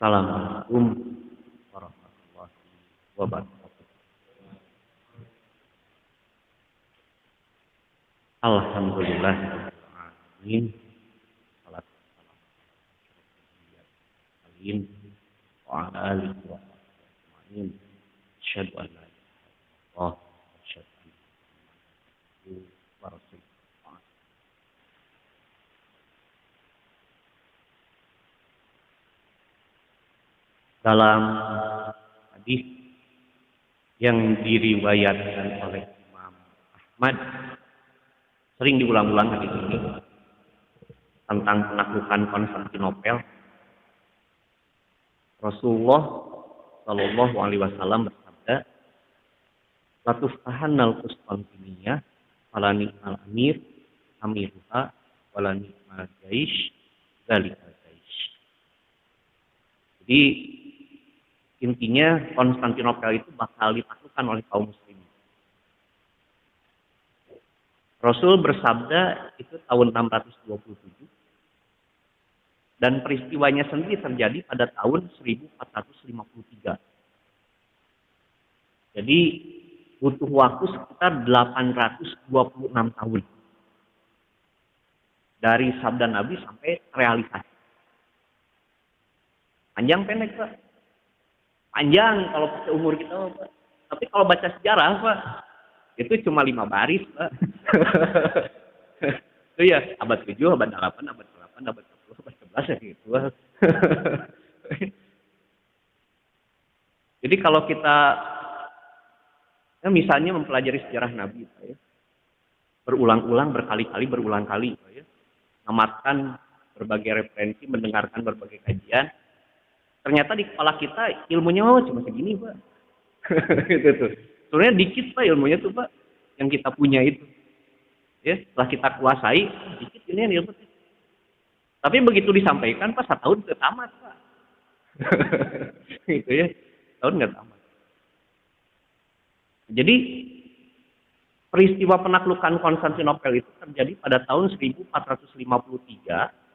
Assalamualaikum warahmatullahi wabarakatuh. Alhamdulillah. Amin. Salat salam wa ala alihi wa sahbihi. Asyhadu an la ilaha illallah wa asyhadu anna Muhammadan wa rasulullah. Dalam hadis yang diriwayatkan oleh Imam Ahmad, sering diulang-ulang hadis ini tentang penaklukan Konstantinopel. Rasulullah Shallallahu Alaihi Wasallam bersabda, "Latuftahanal Konstantiniyah, falani al amir, amiruha, walani al jaish, zalikal jaish." Jadi intinya Konstantinopel itu bakal ditaklukkan oleh kaum muslimin. Rasul bersabda itu tahun 627 dan peristiwanya sendiri terjadi pada tahun 1453. Jadi butuh waktu sekitar 826 tahun dari sabda Nabi sampai realisasi. Panjang pendek, Pak? Panjang kalau pakai umur kita, Pak. Tapi kalau baca sejarah, Pak, itu cuma 5 baris, Pak. Itu ya, abad 7, abad 8, abad 8, abad 10, abad 11, ya gitu. Jadi kalau kita ya misalnya mempelajari sejarah Nabi, Pak, ya, berulang-ulang, berkali-kali, berulang kali, Pak, ya, mengamatkan berbagai referensi, mendengarkan berbagai kajian, ternyata di kepala kita ilmunya cuma segini, Pak. Gitu tuh. Sebenarnya dikit, Pak, ilmunya tuh, Pak, yang kita punya itu. Ya, setelah kita kuasai, dikit ini yang ilmu. Tapi begitu disampaikan, Pak, 1 tahun sudah tamat, Pak. Gitu ya. Tahun nggak tamat. Jadi peristiwa penaklukan Konstantinopel itu terjadi pada tahun 1453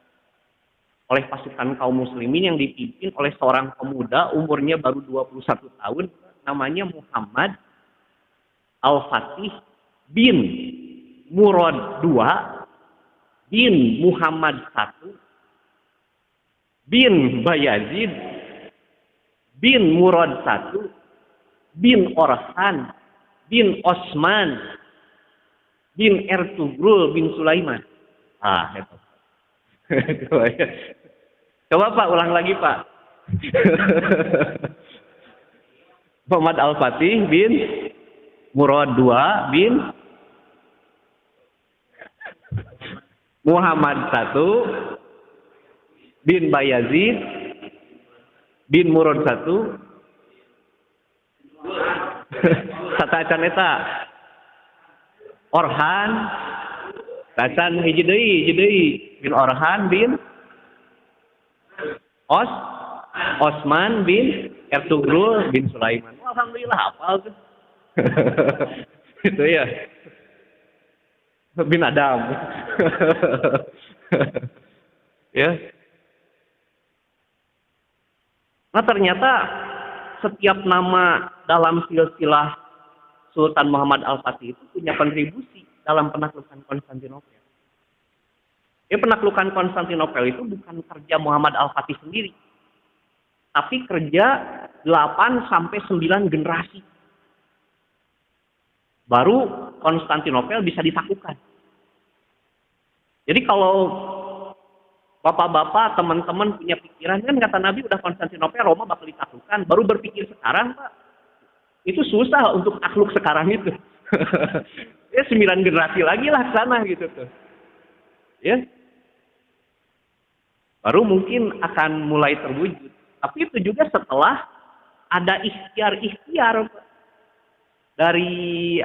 oleh pasukan kaum muslimin yang dipimpin oleh seorang pemuda umurnya baru 21 tahun, namanya Muhammad Al-Fatih bin Murad II bin Muhammad I bin Bayazid bin Murad I bin Orhan bin Osman bin Ertugrul bin Sulaiman. Itu. Coba Pak, ulang lagi Pak. Muhammad Al-Fatih bin Murad II bin Muhammad I bin Bayazid bin Murad I satacan eta Orhan tacan hiji deui bin Orhan bin Osman bin Ertugrul bin Sulaiman. Alhamdulillah hafal tuh. Itu ya. Bin Adam. Ya. Nah ternyata setiap nama dalam silsilah Sultan Muhammad Al-Fatih itu punya kontribusi dalam penaklukan Konstantinopel. Ya, penaklukan Konstantinopel itu bukan kerja Muhammad Al-Fatih sendiri, tapi kerja 8 sampai 9 generasi. Baru Konstantinopel bisa ditaklukkan. Jadi kalau bapak-bapak, teman-teman punya pikiran, kan kata Nabi udah Konstantinopel, Roma bakal ditaklukkan, baru berpikir sekarang, Pak. Itu susah untuk takluk sekarang itu. Ya 9 generasi lagi lah ke sana gitu tuh. Ya. Baru mungkin akan mulai terwujud. Tapi itu juga setelah ada ikhtiar-ikhtiar dari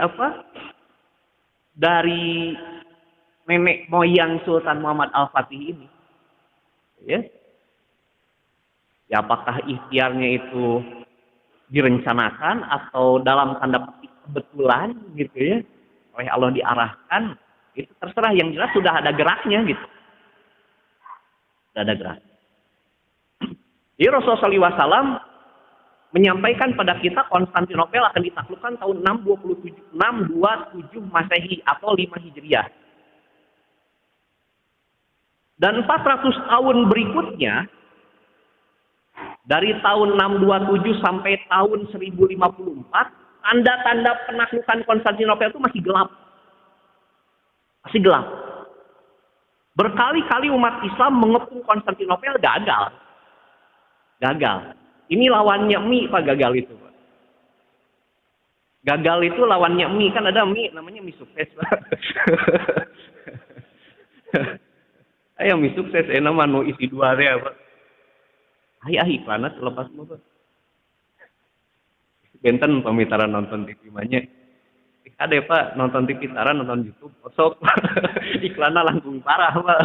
dari nenek moyang Sultan Muhammad Al-Fatih ini. Ya. Ya apakah ikhtiarnya itu direncanakan atau dalam tanda petik kebetulan gitu ya, oleh Allah diarahkan, itu terserah, yang jelas sudah ada geraknya gitu. Sudah ada gerak. Jadi Rasulullah SAW menyampaikan pada kita Konstantinopel akan ditaklukkan tahun 627 Masehi atau 5 Hijriah. Dan 400 tahun berikutnya, dari tahun 627 sampai tahun 1054, tanda-tanda penaklukan Konstantinopel itu masih gelap. Masih gelap. Berkali-kali umat Islam mengepung Konstantinopel, gagal. Gagal. Ini lawannya mie, Pak, gagal itu, Pak. Gagal itu lawannya mie. Kan ada mie, namanya mie sukses, Pak. Ayo mie sukses, nama no isi dua ya, Pak. Ayo iklannya selepas mau, Pak. Benten pemitaran nonton TV banyak. Ada Pak, nonton TV taran, nonton YouTube, kosok. Iklannya langsung parah, Pak.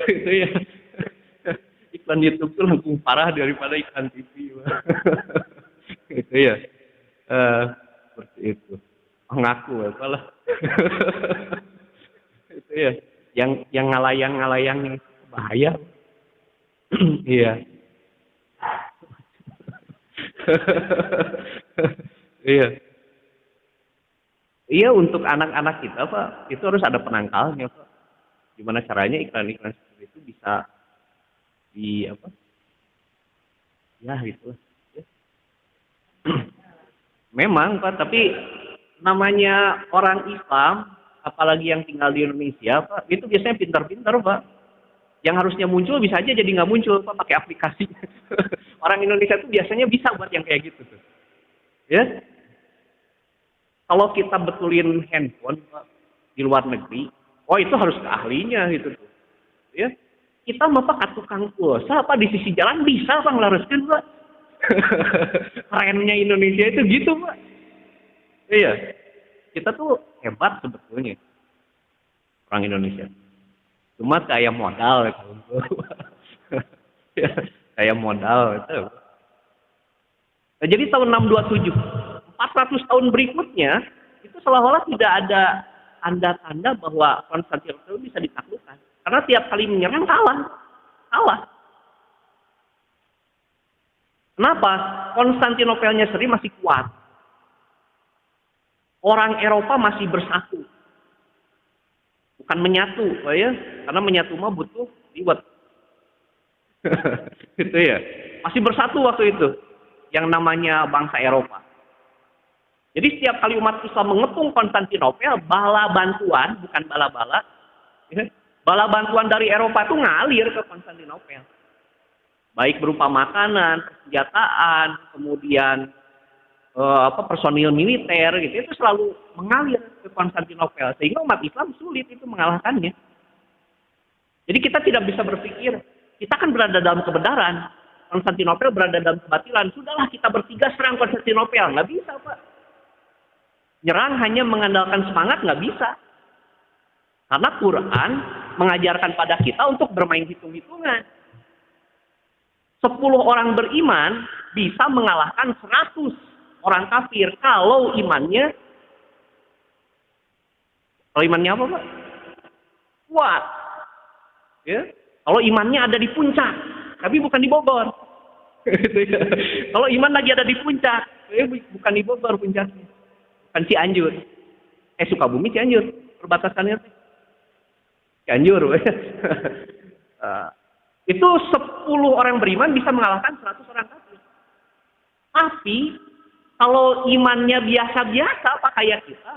Itu ya. Iklan YouTube itu langsung parah daripada iklan TV, Pak. Itu ya. Seperti itu. Ngaku apa lah. Itu ya. Yang ngalayang yang bahaya. Iya. Iya. Iya, untuk anak-anak kita, Pak, itu harus ada penangkalnya, Pak. Gimana caranya iklan-iklan seperti itu bisa ya gitu. Ya. Memang, Pak, tapi namanya orang Islam, apalagi yang tinggal di Indonesia, Pak, itu biasanya pintar-pintar, Pak. Yang harusnya muncul bisa aja jadi nggak muncul, Pak, pakai aplikasi. Orang Indonesia itu biasanya bisa buat yang kayak gitu tuh. Ya. Kalau kita betulin handphone, Pak, di luar negeri, itu harus ke ahlinya gitu tuh. Ya. Kita mah Pak tukang pulsa apa di sisi jalan bisa Pak ngelaraskeun, Pak. Kerennya Indonesia itu gitu, Pak. Iya. Kita tuh hebat sebetulnya. Orang Indonesia. Cuma kayak modal ya, kayak modal itu. Nah, jadi tahun 627, 400 tahun berikutnya itu seolah-olah tidak ada tanda-tanda bahwa Konstantinopel bisa ditaklukkan. Karena tiap kali menyerang kalah. Kenapa? Konstantinopelnya sendiri masih kuat. Orang Eropa masih bersatu. Bukan menyatu, Pak ya. Karena menyatu mah butuh ribet. Gitu ya. Masih bersatu waktu itu. Yang namanya bangsa Eropa. Jadi setiap kali umat Islam mengepung Konstantinopel, bala bantuan, bukan bala-bala, ya, bala bantuan dari Eropa itu ngalir ke Konstantinopel. Baik berupa makanan, persenjataan, kemudian personil militer gitu, itu selalu mengalir ke Konstantinopel sehingga umat Islam sulit itu mengalahkannya. Jadi kita tidak bisa berpikir kita kan berada dalam kebenaran, Konstantinopel berada dalam kebatilan, sudahlah kita bertiga serang Konstantinopel, nggak bisa, Pak. Nyerang hanya mengandalkan semangat nggak bisa. Karena Quran mengajarkan pada kita untuk bermain hitung-hitungan. 10 orang beriman bisa mengalahkan 100 orang kafir kalau imannya apa, Pak? Kuat. Ya. Kalau imannya ada di puncak, tapi bukan di Bogor. Kalau iman lagi ada di puncak, bukan di Bogor puncaknya. Bukan Cianjur. Sukabumi Cianjur, perbatasannya. Cianjur. Itu 10 orang beriman bisa mengalahkan 100 orang kafir. Tapi kalau imannya biasa-biasa, Pak, kayak kita,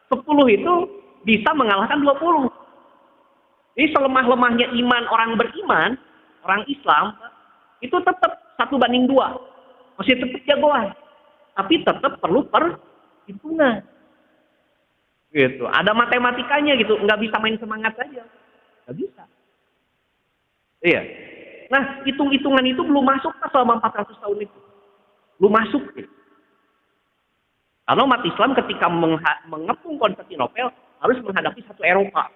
10 itu bisa mengalahkan 20. Jadi selemah-lemahnya iman orang beriman, orang Islam, itu tetap 1:2. Masih tetap jagoan. Tapi tetap perlu perhitungan. Gitu. Ada matematikanya gitu. Nggak bisa main semangat saja. Nggak bisa. Iya. Nah, hitung-hitungan itu belum masuk selama 400 tahun itu. Belum masuk. Gitu. Karena umat Islam ketika mengepung Konstantinopel harus menghadapi satu Eropa.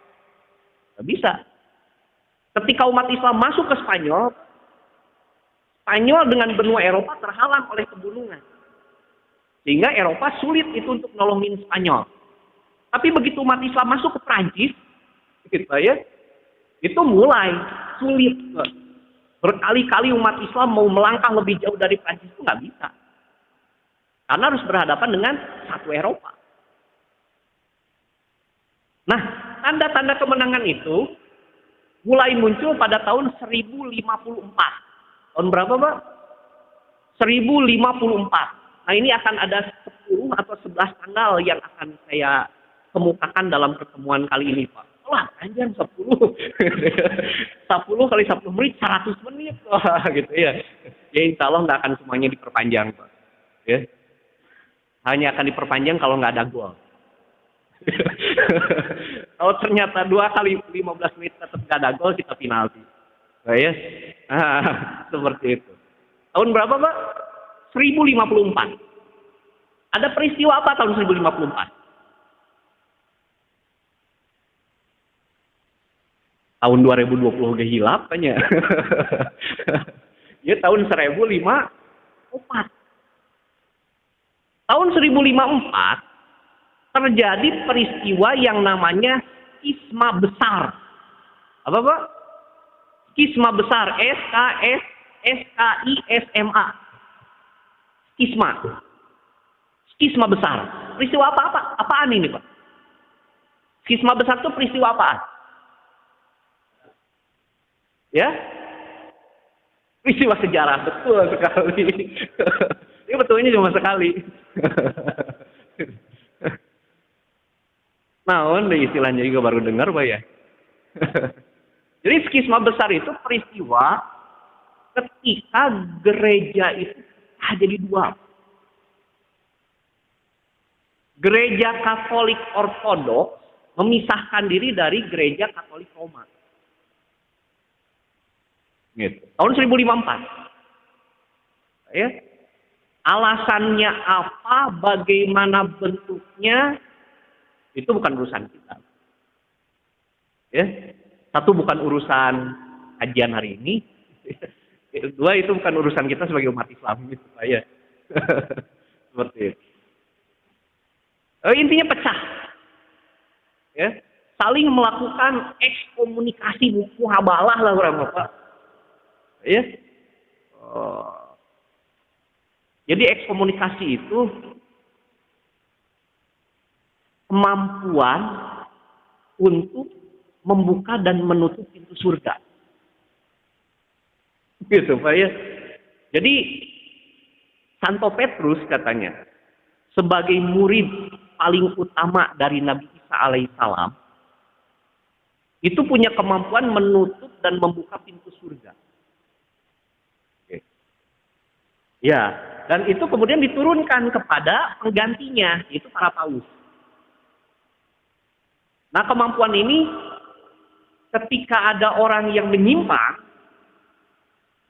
Nggak bisa. Ketika umat Islam masuk ke Spanyol, Spanyol dengan benua Eropa terhalang oleh pegunungan. Sehingga Eropa sulit itu untuk nolongin Spanyol. Tapi begitu umat Islam masuk ke Prancis, gitu ya, itu mulai sulit. Berkali-kali umat Islam mau melangkah lebih jauh dari Prancis itu nggak bisa. Karena harus berhadapan dengan satu Eropa. Nah, tanda-tanda kemenangan itu mulai muncul pada tahun 1054. Tahun berapa, Pak? 1054. Nah, ini akan ada 10 atau 11 tanggal yang akan saya kemukakan dalam pertemuan kali ini, Pak. Wah, panjang 10. 10 kali 10 menit, 100 menit. Wah, gitu ya. Ya, insya Allah nggak akan semuanya diperpanjang, Pak. Ya. Hanya akan diperpanjang kalau nggak ada gol. Kalau ternyata 2 kali 15 menit tetap nggak ada gol, kita penalti. Nah, ya. Seperti itu. Tahun berapa, Pak? 1054. Ada peristiwa apa tahun 1054? Tahun 2020 udah hilap kan ya. Ya tahun 1054. Tahun 1054 terjadi peristiwa yang namanya skisma besar. Apa, Pak? Skisma besar. SKISMA. Skisma. Skisma besar. Peristiwa apa? Apaan ini, Pak? Skisma besar itu peristiwa apaan? Ya? Peristiwa sejarah. Betul sekali. Ini betulnya cuma sekali. Nah, istilahnya juga baru dengar, Pak ya. Jadi skisma besar itu peristiwa ketika gereja itu jadi dua. Gereja Katolik Ortodoks memisahkan diri dari gereja Katolik Roma. Gitu. Tahun 1054. Ya. Alasannya apa, bagaimana bentuknya, itu bukan urusan kita. Ya. Satu, bukan urusan kajian hari ini. Dua, itu bukan urusan kita sebagai umat Islam. Gitu, Pak ya. Seperti itu. Intinya pecah. Ya. Saling melakukan ekskomunikasi, muhabalah lah orang Bapak. Ya. Jadi ekskomunikasi itu kemampuan untuk membuka dan menutup pintu surga. Gitu, Pak ya. Jadi Santo Petrus katanya sebagai murid paling utama dari Nabi Isa alaihissalam itu punya kemampuan menutup dan membuka pintu surga. Ya, dan itu kemudian diturunkan kepada penggantinya, yaitu para paus. Nah, kemampuan ini ketika ada orang yang menyimpang,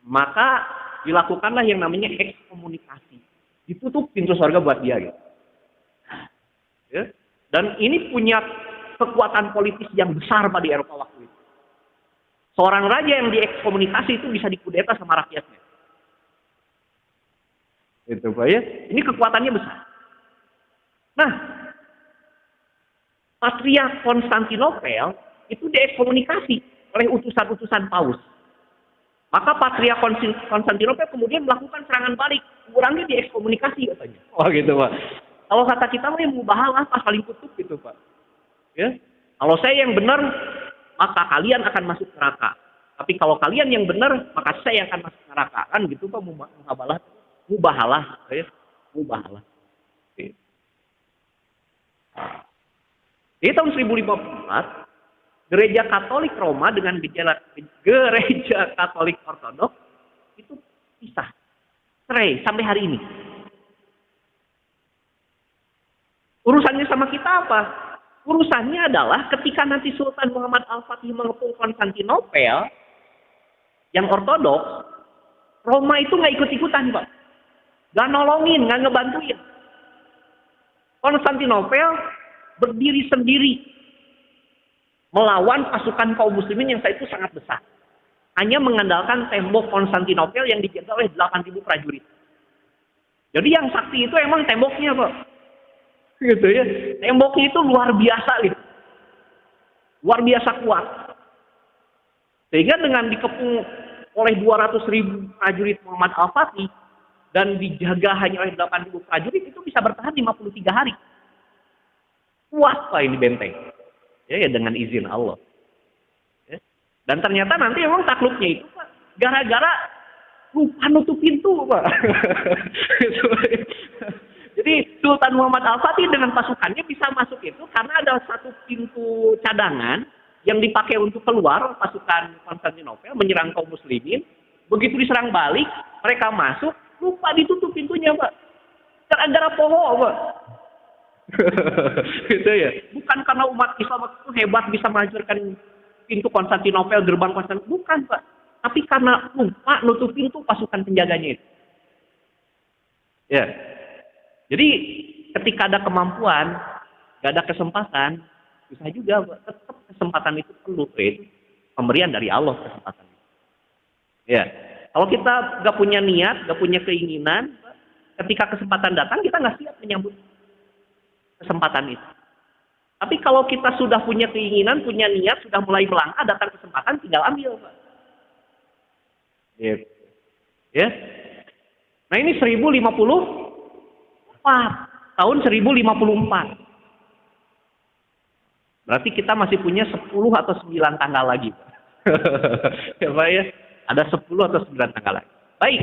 maka dilakukanlah yang namanya ekskomunikasi. Ditutup pintu surga buat dia. Gitu. Ya. Dan ini punya kekuatan politis yang besar pada Eropa waktu itu. Seorang raja yang diekskomunikasi itu bisa dikudeta sama rakyatnya. Itu Pak ya. Ini kekuatannya besar. Nah, Patriark Konstantinopel itu diekskomunikasi oleh utusan-utusan paus. Maka Patriark Konstantinopel kemudian melakukan serangan balik. Orangnya diekskomunikasi katanya. Oh gitu Pak. Kalau kata kita mah yang mubahalah pas paling kutuk gitu Pak. Ya. Kalau saya yang benar, maka kalian akan masuk neraka. Tapi kalau kalian yang benar, maka saya akan masuk neraka. Kan gitu Pak, mubahalah, ya. Mubahalah. Oke. Di tahun 1054, Gereja Katolik Roma dengan Gereja Katolik Ortodoks itu pisah. Cerai sampai hari ini. Urusannya sama kita apa? Urusannya adalah ketika nanti Sultan Muhammad Al-Fatih mengepung Konstantinopel yang Ortodoks, Roma itu nggak ikut-ikutan, Pak. Nggak nolongin, nggak ngebantuin. Konstantinopel berdiri sendiri melawan pasukan kaum muslimin yang saat itu sangat besar. Hanya mengandalkan tembok Konstantinopel yang dijaga oleh 8.000 prajurit. Jadi yang sakti itu emang temboknya, Pak. Gitu ya. Temboknya itu luar biasa gitu. Luar biasa kuat. Sehingga dengan dikepung oleh 200.000 prajurit Muhammad Al-Fatih dan dijaga hanya oleh 8.000 prajurit, itu bisa bertahan 53 hari. Kuat Pak ini benteng. Ya, dengan izin Allah. Ya. Dan ternyata nanti memang takluknya itu Pak, gara-gara lupa nutup pintu Pak. Jadi Sultan Muhammad Al-Fatih dengan pasukannya bisa masuk itu karena ada satu pintu cadangan yang dipakai untuk keluar pasukan Konstantinopel menyerang kaum muslimin. Begitu diserang balik, mereka masuk, lupa ditutup pintunya Pak. Gara-gara pohon Pak. Gitu ya. Bukan karena umat Islam itu hebat bisa menghancurkan pintu Konstantinopel, gerbang Konstantinopel, bukan Pak. Tapi karena lupa nutup pintu pasukan penjaganya itu. Ya. Jadi ketika ada kemampuan, gak ada kesempatan, susah juga Pak. Tetap kesempatan itu perlu, itu pemberian dari Allah kesempatan itu. Ya. Kalau kita gak punya niat, gak punya keinginan, ketika kesempatan datang kita gak siap menyambut kesempatan itu. Tapi kalau kita sudah punya keinginan, punya niat, sudah mulai melangkah, datang kesempatan, tinggal ambil, Pak. Gitu. Ya. Nah ini 1054, tahun 1054. Berarti kita masih punya 10 atau 9 tanggal lagi, Pak. Ya, Pak ya. Ada 10 atau 9 tanggal lagi. Baik,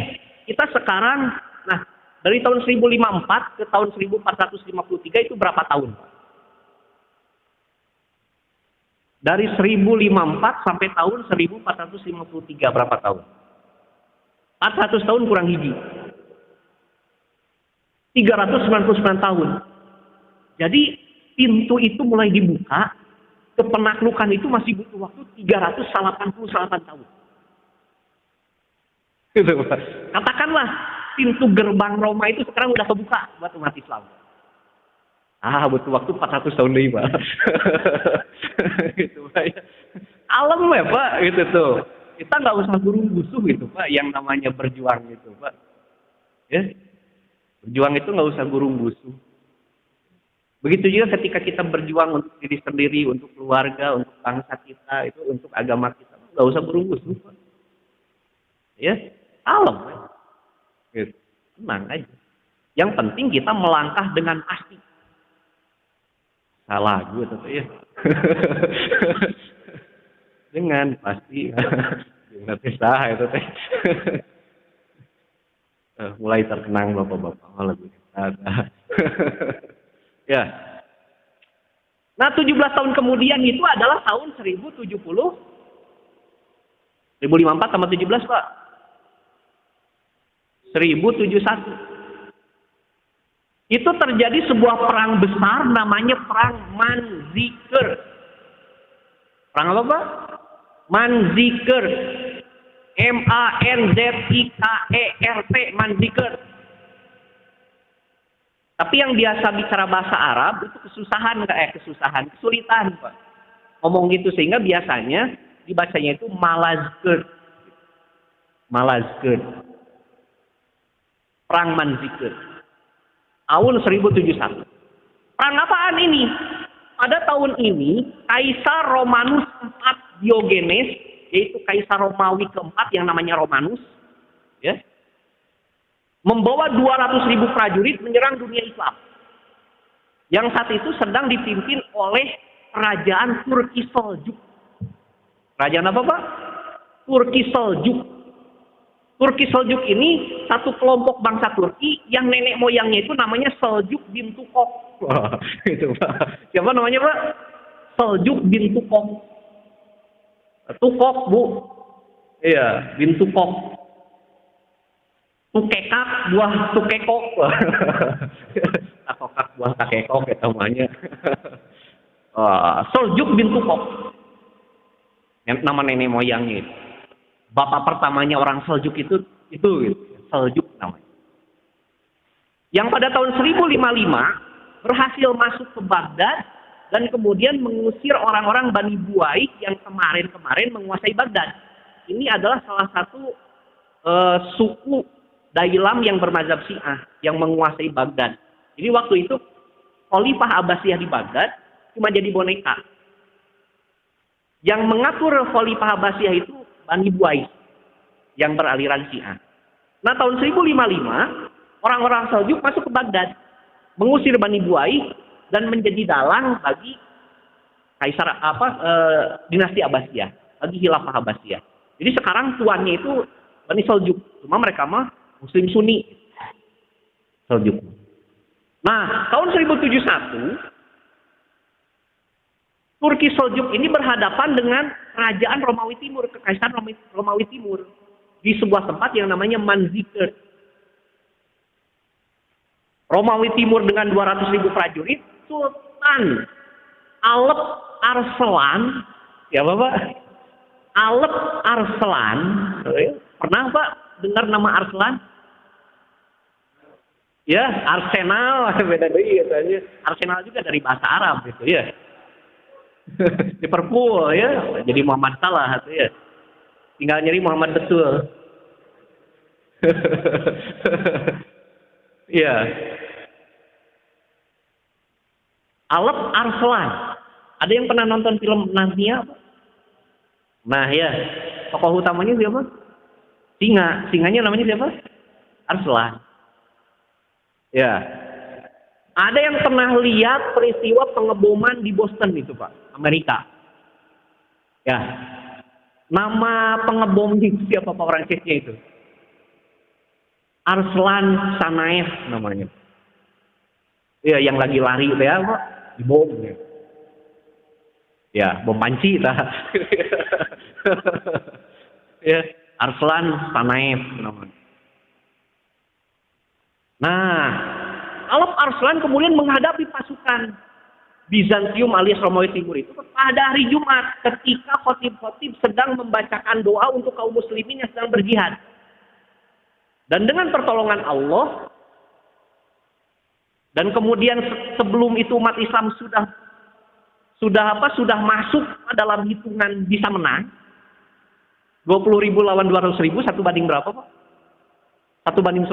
kita sekarang, nah dari tahun 1054 ke tahun 1453 itu berapa tahun, Pak? Dari 1054 sampai tahun 1453 berapa tahun? 400 tahun kurang hiji. 399 tahun. Jadi pintu itu mulai dibuka, ke penaklukan itu masih butuh waktu 388 tahun. Gitu, Pak. Katakanlah pintu gerbang Roma itu sekarang udah kebuka buat umat Islam. Butuh waktu 400 tahun lagi, Pak. Gitu, Pak. Alam ya, Pak, gitu tuh. Kita nggak usah gurung gusuh gitu, Pak, yang namanya berjuang gitu, Pak. Ya. Berjuang itu nggak usah gurung gusuh. Begitu juga ketika kita berjuang untuk diri sendiri, untuk keluarga, untuk bangsa kita, itu untuk agama kita, nggak usah gurung gusuh, Pak. Ya, alam, Pak. Gitu. Tenang aja. Yang penting kita melangkah dengan pasti. Salah gue tuh ya. Dengan pasti. Dengan pisah itu teh. Mulai terkenang bapak-bapak lagu ya. Nah 17 tahun kemudian itu adalah tahun 1070. 1054 sama 17 Pak. 1071. Itu terjadi sebuah perang besar namanya perang Manzikert. Perang apa, Pak? Manzikert. Manzikert. Manzikert. Tapi yang biasa bicara bahasa Arab itu kesulitan, Pak. Ngomong gitu sehingga biasanya dibacanya itu Malazkert. Malazkert. Perang Manzikert. Tahun 1071. Perang apaan ini? Pada tahun ini, Kaisar Romanus IV Diogenes, yaitu Kaisar Romawi keempat yang namanya Romanus, ya, membawa 200.000 prajurit menyerang dunia Islam. Yang saat itu sedang dipimpin oleh kerajaan Turki Seljuk. Kerajaan apa, Pak? Turki Seljuk. Turki Seljuk ini satu kelompok bangsa Turki yang nenek moyangnya itu namanya Seljuk bin Tukok. Wah, itu Pak. Siapa namanya, Pak? Seljuk bin Tukok. Tukok, Bu. Iya, bin Tukok. Tukekak buah tukekok. Takokak buah takekok itu namanya. Seljuk bin Tukok. Yang nama nenek moyangnya itu. Bapak pertamanya orang Seljuk itu gitu. Seljuk namanya. Yang pada tahun 1055 berhasil masuk ke Baghdad dan kemudian mengusir orang-orang Bani Buaid yang kemarin menguasai Baghdad. Ini adalah salah satu suku Dailam yang bermazhab Syiah yang menguasai Baghdad. Jadi waktu itu Khalifah Abbasiyah di Baghdad cuma jadi boneka. Yang mengatur Khalifah Abbasiyah itu Bani Buaid. yang beraliran Syiah. Nah, tahun 1055 orang-orang Seljuk masuk ke Baghdad, mengusir Bani Buai dan menjadi dalang bagi kaisar dinasti Abbasiyah, bagi khilafah Abbasiyah. Jadi sekarang tuannya itu Bani Seljuk, cuma mereka mah Muslim Sunni Seljuk. Nah, tahun 1071 Turki Seljuk ini berhadapan dengan kerajaan Romawi Timur, kekaisaran Romawi Timur di sebuah tempat yang namanya Manzikert. Romawi Timur dengan 200.000 prajurit, Sultan Alep Arslan, siapa Pak? Alep Arslan, pernah Pak dengar nama Arslan? Ya, Arsenal, beda deh katanya. Arsenal juga dari bahasa Arab gitu ya. Liverpool ya, jadi Muhammad Salah gitu ya. Tinggal nyari Muhammad betul. Iya. Alep Arslan. Ada yang pernah nonton film Narnia? Nah ya, tokoh utamanya siapa? Singa. Singanya namanya siapa? Arslan. Ya. Ada yang pernah lihat peristiwa pengeboman di Boston itu Pak, Amerika? Ya. Nama pengebom itu siapa Pak Prancisnya itu? Arslan Sanaev namanya. Ya, yang lagi lari itu ya Pak, dibom. Ya, bom panci tah. Ya, Arslan Sanaev namanya. Nah, Alep Arslan kemudian menghadapi pasukan Bizantium alias Romawi Timur itu pada hari Jumat ketika khotib-khotib sedang membacakan doa untuk kaum muslimin yang sedang berjihad. Dan dengan pertolongan Allah dan kemudian sebelum itu umat Islam sudah masuk dalam hitungan bisa menang. 20.000 lawan 200.000, satu banding berapa Pak? 1/10.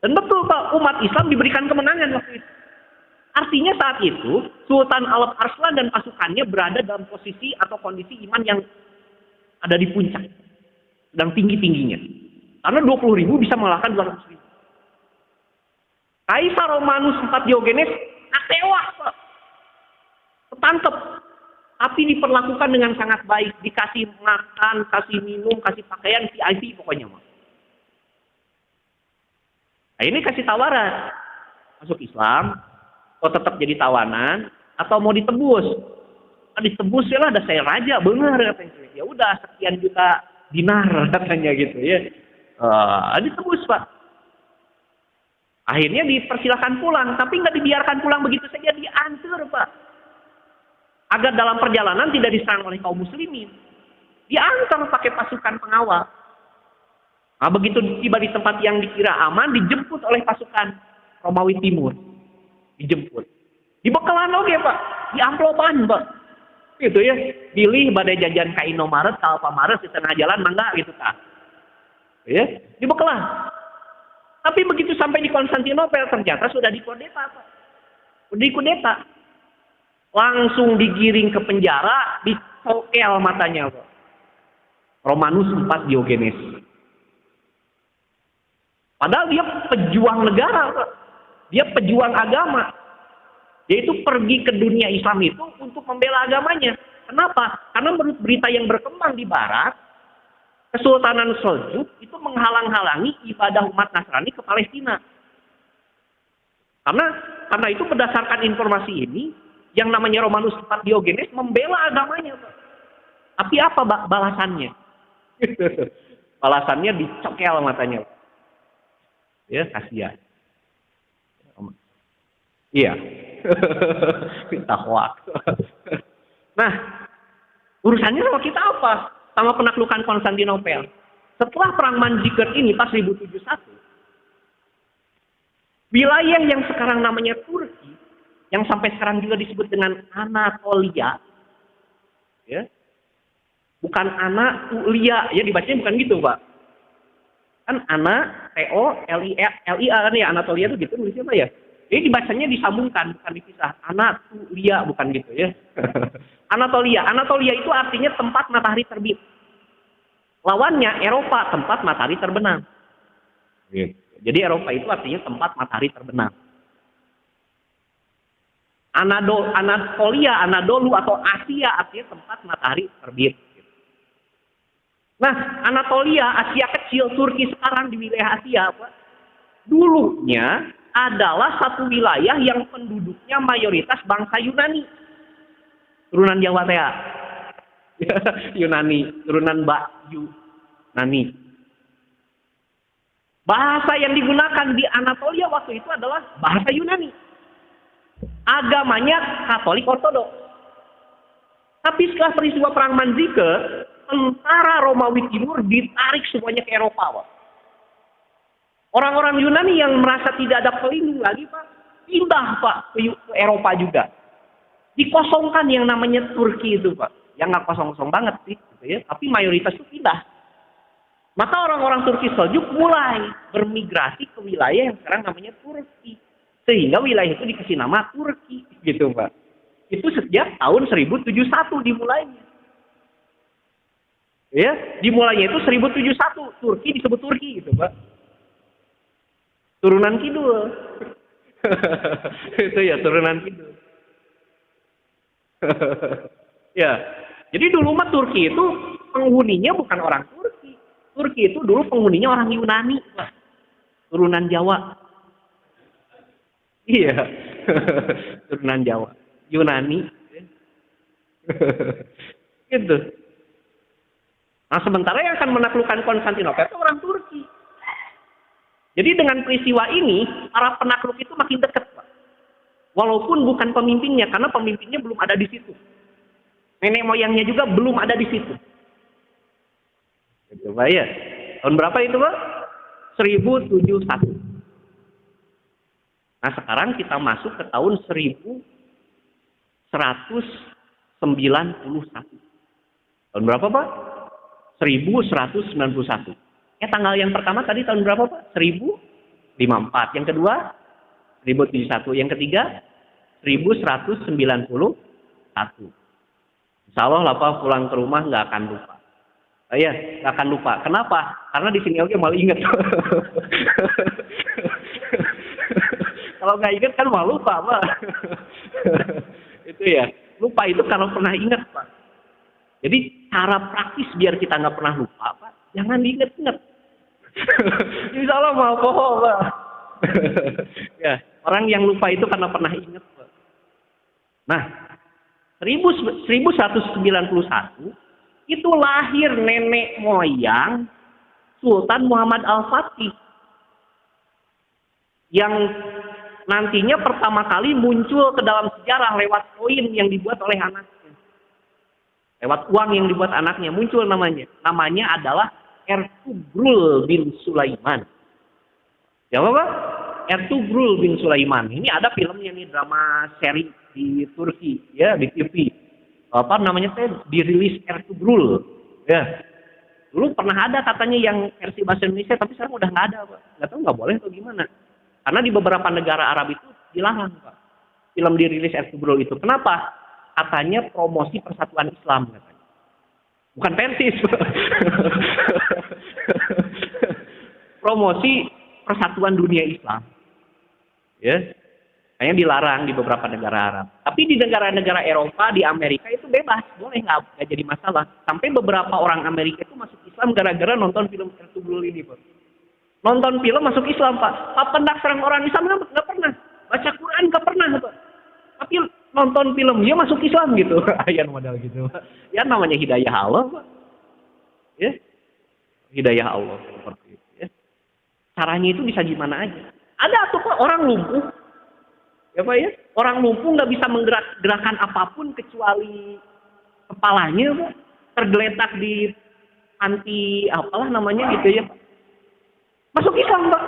Dan betul Pak, umat Islam diberikan kemenangan waktu itu. Artinya saat itu, Sultan Alep Arslan dan pasukannya berada dalam posisi atau kondisi iman yang ada di puncak. Sedang tinggi-tingginya. Karena 20.000 bisa mengalahkan 200.000. Kaisar Romanus IV Diogenes tewas Pak. Ketangkep. Tapi diperlakukan dengan sangat baik. Dikasih makan, kasih minum, kasih pakaian, VIP pokoknya Pak. Nah, ini kasih tawaran, masuk Islam, atau tetap jadi tawanan, atau mau ditebus. Nah, ditebus ya lah, ada saya raja, benar katanya. Ya udah sekian juta dinar katanya gitu ya. Ditebus Pak. Akhirnya dipersilakan pulang, tapi nggak dibiarkan pulang begitu saja, diantar Pak. Agar dalam perjalanan tidak diserang oleh kaum muslimin. Diantar pakai pasukan pengawal. Nah, begitu tiba di tempat yang dikira aman, dijemput oleh pasukan Romawi Timur. Dijemput. Dibekalan oke Pak. Di amplopan Pak. Gitu ya. Pilih badai jajan ka Indomaret, ka Alfamaret di tengah jalan, mangga gitu Kak. Ya. Dibekalan. Tapi begitu sampai di Konstantinopel, ternyata sudah dikudeta Pak. Sudah dikudeta. Langsung digiring ke penjara, dicokel matanya Pak. Romanus IV Diogenes. Padahal dia pejuang negara, dia pejuang agama. Dia itu pergi ke dunia Islam itu untuk membela agamanya. Kenapa? Karena menurut berita yang berkembang di Barat, Kesultanan Seljuk itu menghalang-halangi ibadah umat Nasrani ke Palestina. Karena itu berdasarkan informasi ini, yang namanya Romanus IV Diogenes membela agamanya. Tapi apa balasannya? Balasannya dicokel matanya. Ya, kasihan. Iya. Minta hoak. Nah, urusannya sama kita apa? Sama penaklukan Konstantinopel. Setelah perang Manzikert ini pas 1071, wilayah yang sekarang namanya Turki, yang sampai sekarang juga disebut dengan Anatolia, ya, bukan Anatolia, ya dibacanya bukan gitu Pak. Kan T-O-L-I-A kan ya, Anatolia itu gitu nulisnya Pak ya. Jadi dibacanya disambungkan, bukan dipisah. Anatolia bukan gitu ya. Anatolia itu artinya tempat matahari terbit. Lawannya Eropa, tempat matahari terbenam. Jadi Eropa itu artinya tempat matahari terbenam. Anatolia, Anadolu atau Asia artinya tempat matahari terbit. Nah, Anatolia, Asia kecil, Turki sekarang di wilayah Asia, Pak, dulunya adalah satu wilayah yang penduduknya mayoritas bangsa Yunani. Turunan Jawa Tea. Yunani, turunan Yunani. Bahasa yang digunakan di Anatolia waktu itu adalah bahasa Yunani. Agamanya Katolik Ortodoks. Tapi setelah peristiwa Perang Manzike, tentara Romawi Timur ditarik semuanya ke Eropa, Pak. Orang-orang Yunani yang merasa tidak ada pelindung lagi, Pak, pindah, Pak, ke Eropa juga. Dikosongkan yang namanya Turki itu, Pak. Yang nggak kosong-kosong banget sih, gitu ya. Tapi mayoritas itu pindah. Maka orang-orang Turki Seljuk mulai bermigrasi ke wilayah yang sekarang namanya Turki. Sehingga wilayah itu dikasih nama Turki, gitu, Pak. Itu sejak tahun 1071 dimulainya. Ya, dimulainya itu 1071. Turki disebut Turki, gitu, Pak. Turunan kidul. Itu ya, turunan kidul. Ya, jadi dulu mah Turki itu penghuninya bukan orang Turki. Turki itu dulu penghuninya orang Yunani, Pak. Turunan Jawa. Iya. Turunan Jawa. Yunani. Gitu. Nah, sementara yang akan menaklukkan Konstantinopel itu orang Turki. Jadi dengan peristiwa ini, para penakluk itu makin dekat, Pak. Walaupun bukan pemimpinnya, karena pemimpinnya belum ada di situ. Nenek moyangnya juga belum ada di situ. Itu, Pak, ya. Tahun berapa itu, Pak? 1071. Nah, sekarang kita masuk ke tahun 1191. Tahun berapa, Pak? 1191. Tanggal yang pertama tadi tahun berapa, Pak? 1054. Yang kedua 1071. Yang ketiga 1191. Insya Allah lah, Pak, pulang ke rumah nggak akan lupa. Ya, nggak akan lupa. Kenapa? Karena di sini oke malah ingat. Kalau nggak ingat kan malah lupa, Pak. Itu ya. Lupa itu kalau pernah ingat, Pak. Jadi cara praktis biar kita nggak pernah lupa, Pak, jangan diingat-ingat. Insya Allah mau bohong, Pak. Ya, orang yang lupa itu karena pernah ingat, Pak. Nah, 1191 itu lahir nenek moyang Sultan Muhammad Al-Fatih. Yang nantinya pertama kali muncul ke dalam sejarah lewat koin yang dibuat oleh anaknya. Lewat uang yang dibuat anaknya muncul namanya. Namanya adalah Ertugrul bin Sulaiman. Ya, Pak? Ertugrul bin Sulaiman. Ini ada filmnya nih, drama seri di Turki, ya, di TV. Apa namanya teh, dirilis Ertugrul. Ya. Dulu pernah ada katanya yang versi bahasa Indonesia, tapi sekarang udah nggak ada, Pak. Nggak tahu, nggak boleh atau gimana. Karena di beberapa negara Arab itu dilarang, Pak, film dirilis Ertugrul itu. Kenapa? Katanya promosi persatuan Islam, katanya. Bukan persis, Pak. Promosi persatuan dunia Islam. Ya. Kayaknya dilarang di beberapa negara Arab. Tapi di negara-negara Eropa, di Amerika itu bebas, boleh, nggak jadi masalah. Sampai beberapa orang Amerika itu masuk Islam gara-gara nonton film Ertugrul ini, Pak. Nonton film masuk Islam, Pak. Pendak serang orang Islam nggak pernah. Baca Quran nggak pernah, Pak. Tapi nonton film dia masuk Islam gitu. Ayat modal gitu, Pak. Ya namanya hidayah Allah, Pak. Ya. Hidayah Allah seperti itu, ya. Caranya itu bisa gimana aja. Ada tuh, Pak, orang lumpuh. Ya, Pak, ya. Orang lumpuh nggak bisa menggerakkan apapun kecuali kepalanya, Pak. Tergeletak di panti apalah namanya gitu, ya, Pak. Masuk Islam, Pak.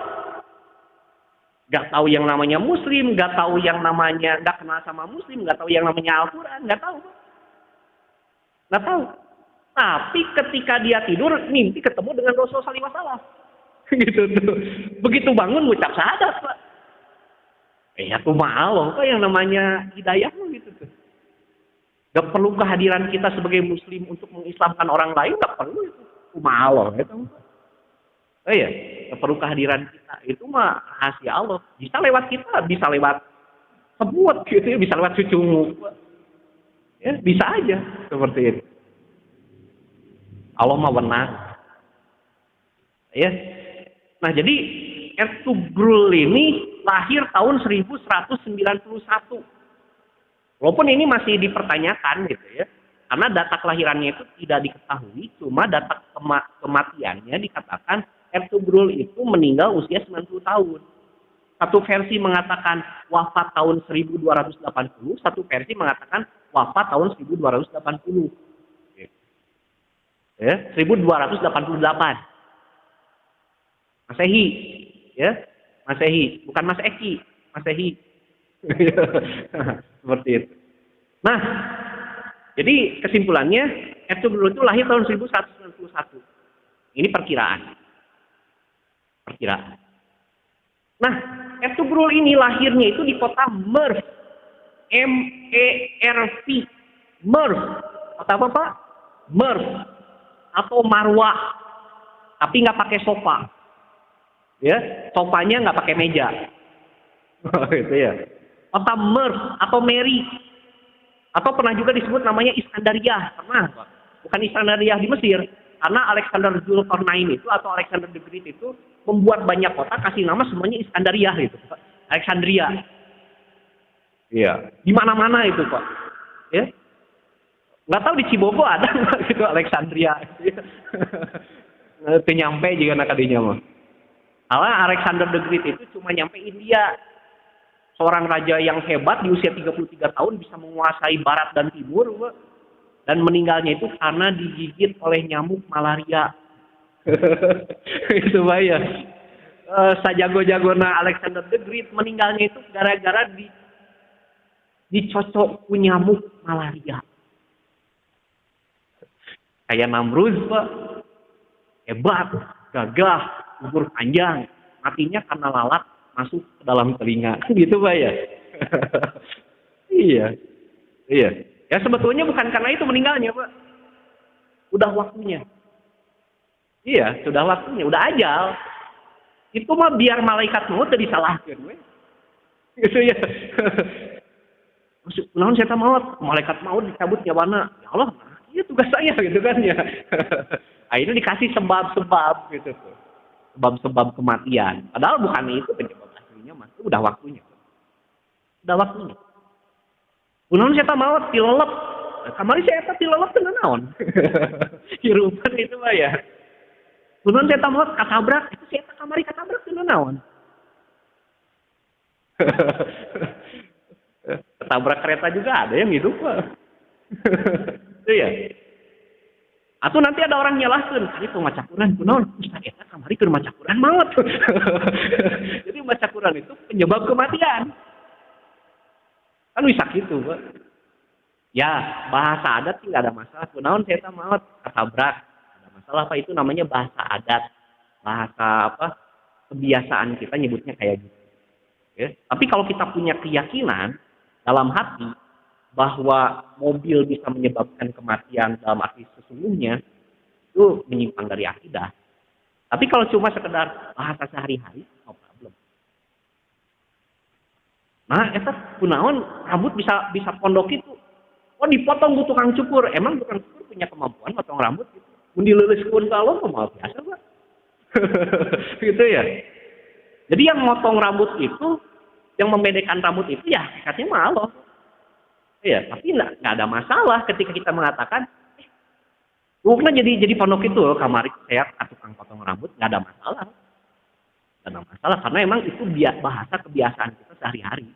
Gak tahu yang namanya Muslim, gak tahu yang namanya, gak kenal sama Muslim, gak tahu yang namanya Al-Quran, gak tahu, Pak. Gak tahu. Tapi ketika dia tidur, mimpi ketemu dengan Rasulullah SAW. Gitu tuh. Begitu bangun, ngucap syahadat, Pak. Ya tuh Allah, Pak, yang namanya hidayah gitu tuh. Gak perlu kehadiran kita sebagai Muslim untuk mengislamkan orang lain, gak perlu itu. kumaha Allah itu. Oh iya, perlu kehadiran kita itu mah rahasia Allah. Bisa lewat kita, bisa lewat semut gitu ya, bisa lewat cucumu. Ya, bisa aja seperti itu. Allah mah wenang. Ya. Nah, jadi Ertugrul ini lahir tahun 1191. Walaupun ini masih dipertanyakan gitu ya. Karena data kelahirannya itu tidak diketahui, cuma data kematiannya dikatakan Ertugrul itu meninggal usia 90 tahun. Satu versi mengatakan wafat tahun 1280, satu versi mengatakan wafat tahun 1280. Ya, 1288. Masehi, ya. Masehi, bukan Mas Eki, Masehi. Seperti itu. Nah, jadi kesimpulannya Ertugrul itu lahir tahun 1191. Ini perkiraan. Nah, Ertugrul ini lahirnya itu di kota Merv. MERV. Merv. Kota apa, Pak? Merv. Atau Marwa. Tapi nggak pakai sofa. Ya, sofanya nggak pakai meja. Gitu ya. Kota Merv atau Mary. Atau pernah juga disebut namanya Iskandariah. Pernah, Pak? Bukan Iskandariah di Mesir. Karena Alexander Zulkarnain itu atau Alexander the Great itu membuat banyak kota, kasih nama semuanya Iskandariah gitu, Pak. Alexandria. Iya. Di mana-mana itu, Pak. Ya. Nggak tahu di Cibogo ada nggak gitu Alexandria. Itu nyampe juga nak kadinya mah. Karena Alexander the Great itu cuma nyampe India. Seorang raja yang hebat di usia 33 tahun bisa menguasai barat dan timur, Pak. Dan meninggalnya itu karena digigit oleh nyamuk malaria. Itu bahaya. Sajago-jagona Alexander the Great meninggalnya itu gara-gara dicocok ku nyamuk malaria. Kayak Namrud, Pak. Hebat, gagah, umur panjang. Matinya karena lalat masuk ke dalam telinga. Gitu, Pak ya. Iya. Ya sebetulnya bukan karena itu meninggalnya, Pak. Udah waktunya. Iya, sudah waktunya, udah ajal. Itu mah biar malaikat maut jadi disalahkan, we. Gitu ya. Maksud, naon saya maut, malaikat maut dicabut nyawana. Ya Allah, iya tugas saya gitu kan ya. Nah, itu dikasih sebab-sebab gitu tuh. Sebab-sebab kematian. Padahal bukan itu penyebab aslinya, Mas. Itu udah waktunya. Udah waktunya. Kunaon saya maut tilelep. Kamari saya tilelep teu naon. Hirupan itu mah ya. Kunaon saya maut katabrak, itu saya kamari katabrak teu naon. Ketabrak kereta juga ada yang hidup, Pak. Itu ya. Atau nanti ada orang nyalahkeun, ari pemacakuran kunaon? Ustaz eta kamari keur macakuran maut. Jadi macakuran itu penyebab kematian. Kan bisa gitu, Pak. Ya, bahasa adat sih nggak ada masalah. Kunaon saya maut katabrak. Ada masalah, Pak. Itu namanya bahasa adat. Bahasa apa? Kebiasaan kita nyebutnya kayak gitu. Ya. Tapi kalau kita punya keyakinan dalam hati bahwa mobil bisa menyebabkan kematian dalam arti sesungguhnya, itu menyimpang dari akidah. Tapi kalau cuma sekedar bahasa sehari-hari, no problem. Nah, eta kunaon rambut bisa pondok itu. Oh, dipotong bu tukang cukur. Emang tukang cukur punya kemampuan potong rambut gitu. Mun dileuleuskeun ka Allah mah biasa, Pak. Gitu ya. Jadi yang motong rambut itu, yang membedakan rambut itu ya hakikatnya mah Allah. Iya, tapi nggak ada masalah ketika kita mengatakan, rupanya jadi pondok itu loh, kamari saya tukang potong rambut, nggak ada masalah. Nggak ada masalah, karena emang itu bahasa kebiasaan kita sehari-hari.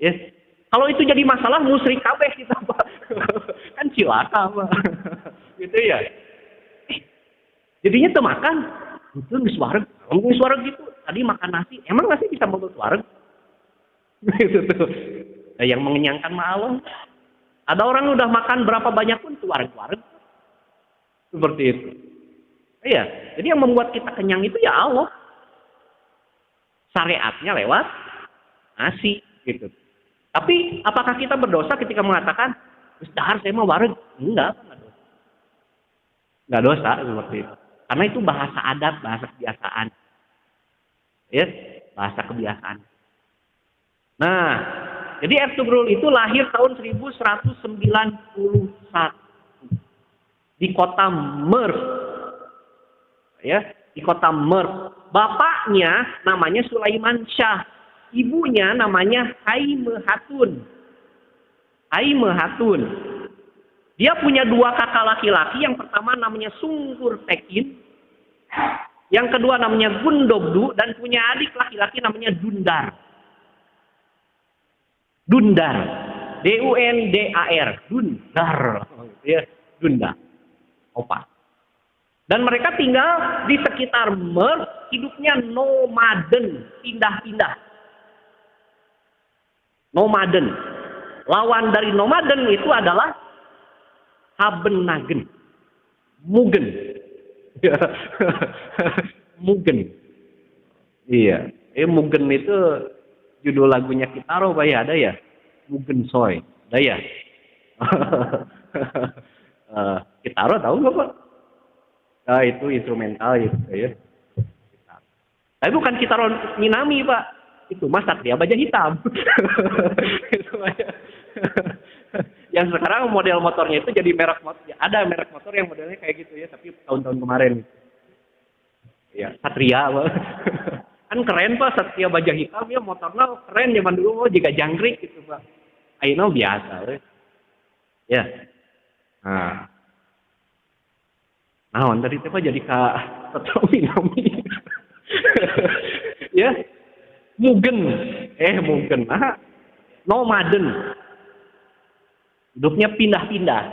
Yes. Kalau itu jadi masalah, musyrik kabeh kita, Pak. Kan cilaka, Pak. Gitu ya. Jadinya tuh makan, itu ngiswareg. Kalau ngiswareg gitu, tadi makan nasi, emang nasi bisa membuat wareg? Gitu tuh. Nah, yang mengenyangkan mah Allah. Ada orang udah makan berapa banyak pun tuh wareg-wareg. Seperti itu. Iya, jadi yang membuat kita kenyang itu ya Allah. Syariatnya lewat nasi gitu. Tapi apakah kita berdosa ketika mengatakan, "Dahar saya mau wareg?" Enggak dosa. Nggak dosa seperti itu. Karena itu bahasa adat, bahasa kebiasaan. Ya, bahasa kebiasaan. Nah, jadi Ertugrul itu lahir tahun 1191 di kota Merv. Ya, di kota Merv. Bapaknya namanya Sulaiman Shah. Ibunya namanya Haime Hatun. Haime Hatun. Dia punya dua kakak laki-laki. Yang pertama namanya Sungkur Tekin. Yang kedua namanya Gundobdu. Dan punya adik laki-laki namanya Dundar. Dundar. D-U-N-D-A-R. Dundar. Ya, Dundar. Opa. Dan mereka tinggal di sekitar Merv. Hidupnya nomaden. Pindah-pindah. Nomaden. Lawan dari nomaden itu adalah Habenagen. Mugen. Mugen. Iya. Mugen itu judul lagunya Kitaro, Pak ya, ada ya? Mugen Soy. Ada ya? Kitaro tahu nggak, Pak? Nah, itu instrumental itu ya. Tapi bukan Kitaro Minami, Pak. Itu Mas Satria Baja Hitam. Itu aja. Yang sekarang model motornya itu jadi merek motor. Ada merek motor yang modelnya kayak gitu ya, tapi tahun-tahun kemarin. Ya, Satria. Kan keren, Pak, Satria Baja Hitam ya, motornya keren zaman dulu, juga jangkrik gitu, Pak. Aino biasa. Ya. Nah, tadi Pak jadi Kak Satria Minami. Ya. Mugen. Nah, nomaden. Hidupnya pindah-pindah.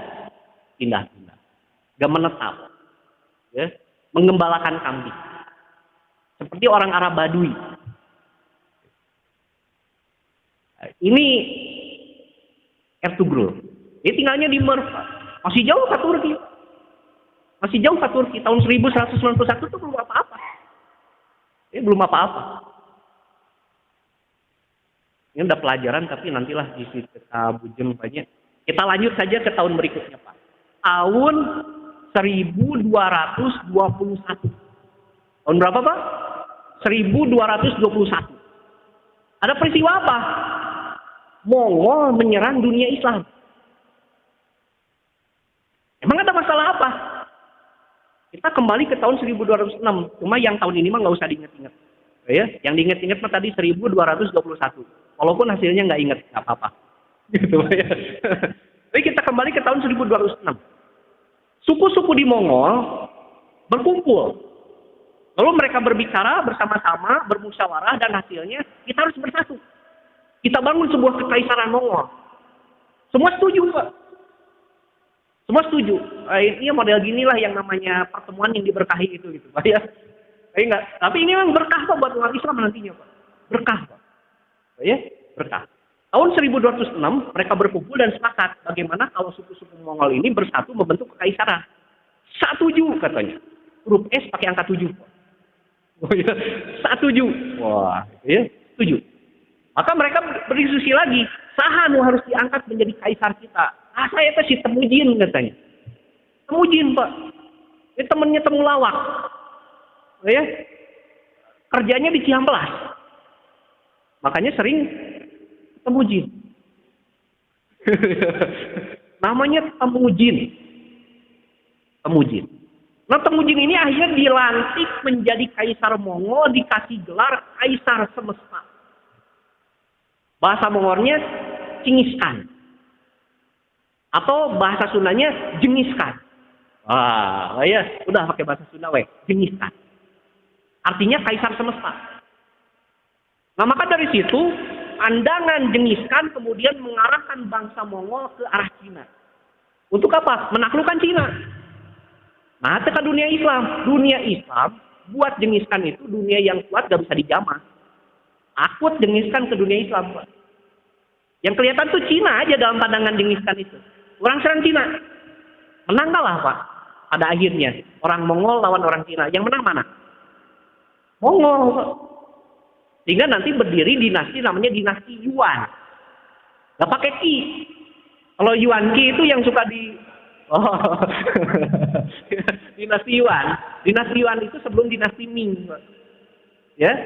Gak menetap. Ya. Menggembalakan kambing. Seperti orang Arab Badui. Ini Ertugrul. Dia tinggalnya di Merv. Masih jauh ke Turki. Tahun 1191 itu belum apa-apa. Belum apa-apa. Ini udah pelajaran, tapi nantilah di situ kita bujem banyak. Kita lanjut saja ke tahun berikutnya, Pak. Tahun 1221. Tahun berapa, Pak? 1221. Ada peristiwa apa? Mongol menyerang dunia Islam. Emang ada masalah apa? Kita kembali ke tahun 1206. Cuma yang tahun ini mah nggak usah diingat-ingat. Ya, yang diingat-ingat mah tadi 1221. Walaupun hasilnya nggak ingat, nggak apa-apa. Gitu ya. Tapi kita kembali ke tahun 1206. Suku-suku di Mongol berkumpul. Lalu mereka berbicara bersama-sama, bermusyawarah, dan hasilnya kita harus bersatu. Kita bangun sebuah kekaisaran Mongol. Semua setuju, Pak. Semua setuju. Ini model ginilah yang namanya pertemuan yang diberkahi itu, gitu, Pak ya. Tapi ini memang berkah, Pak, buat umat Islam nantinya, Pak. Berkah, Pak. Ya, berkah. Tahun 1206 mereka berkumpul dan sepakat bagaimana kalau suku-suku Mongol ini bersatu membentuk kekaisaran. 17 katanya. Huruf S pakai angka 7. Oh ya, 17. Wah, ya, 7. Maka mereka berdiskusi lagi, saha nu harus diangkat menjadi kaisar kita. Saya itu si Temujin katanya. Temujin, Pak. Ini temennya Temulawak. Ya. Kerjanya di Ciamplas. Makanya sering Temujin. Namanya Temujin. Nah, Temujin ini akhirnya dilantik menjadi kaisar Mongol, dikasih gelar kaisar semesta. Bahasa Mongolnya Cingiskan. Atau bahasa Sundanya Jengiskan. Wah, ya, udah pakai bahasa Sunda we, Jengiskan. Artinya kaisar semesta. Nah, maka dari situ pandangan Jengiskan kemudian mengarahkan bangsa Mongol ke arah Cina. Untuk apa? Menaklukkan Cina. Nah, ke dunia Islam. Dunia Islam buat Jengiskan itu dunia yang kuat, gak bisa dijamah. Akut Jengiskan ke dunia Islam, Pak. Yang kelihatan tuh Cina aja dalam pandangan Jengiskan itu. Orang serang Cina. Menang kalah, Pak. Pada akhirnya. Orang Mongol lawan orang Cina. Yang menang mana? Mongol, Pak. Sehingga nanti berdiri dinasti namanya dinasti Yuan. Gak pakai Qi. Kalau Yuan Qi itu yang suka Dinasti Yuan. Dinasti Yuan itu sebelum dinasti Ming, Pak. Ya,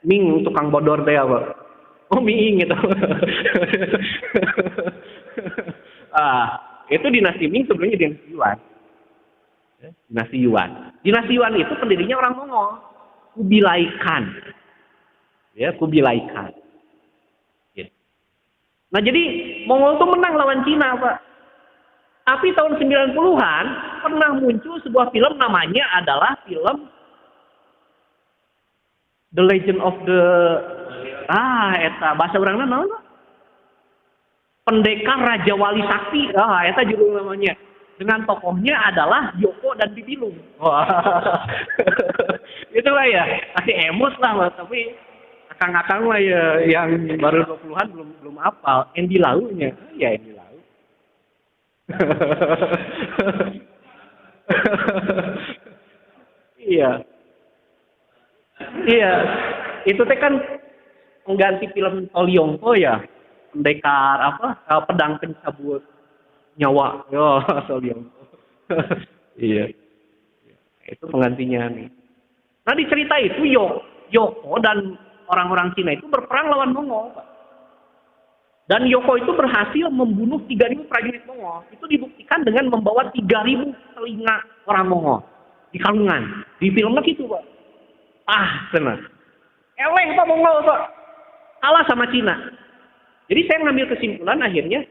Ming tukang bodor deh, Pak. Oh, Ming gitu. Itu dinasti Ming sebelumnya dinasti Yuan. Ya, dinasti Yuan. Dinasti Yuan itu pendirinya orang Mongol. Kubilai Khan. Ya, Kubilai Khan. Gitu. Nah, jadi Mongol itu menang lawan Cina, Pak. Tapi tahun 90-an pernah muncul sebuah film, namanya adalah film The Legend of the eta bahasa urangna naon? Pendekar Raja Wali Sakti. Eta judul namanya. Dengan tokohnya adalah Yoko dan Bibilung. Itu lah ya, masih emos lah, tapi akang-akang lah ya yang baru 20-an belum hafal. Andy Lau-nya. Ya, Andy Lau. Iya. Iya. Itu teh kan mengganti film Tolyongko ya. Pendekar pedang pencabut nyawa. Yo, Tolyongko. Iya. Itu penggantinya nih. Nah, di cerita itu Yoko dan orang-orang Cina itu berperang lawan Mongol, Pak. Dan Yoko itu berhasil membunuh 3.000 prajurit Mongol. Itu dibuktikan dengan membawa 3.000 telinga orang Mongol di kalungan. Di filmnya gitu, Pak. Tenang. Eleh Pak Mongol, Pak. Kalah sama Cina. Jadi saya ngambil kesimpulan akhirnya,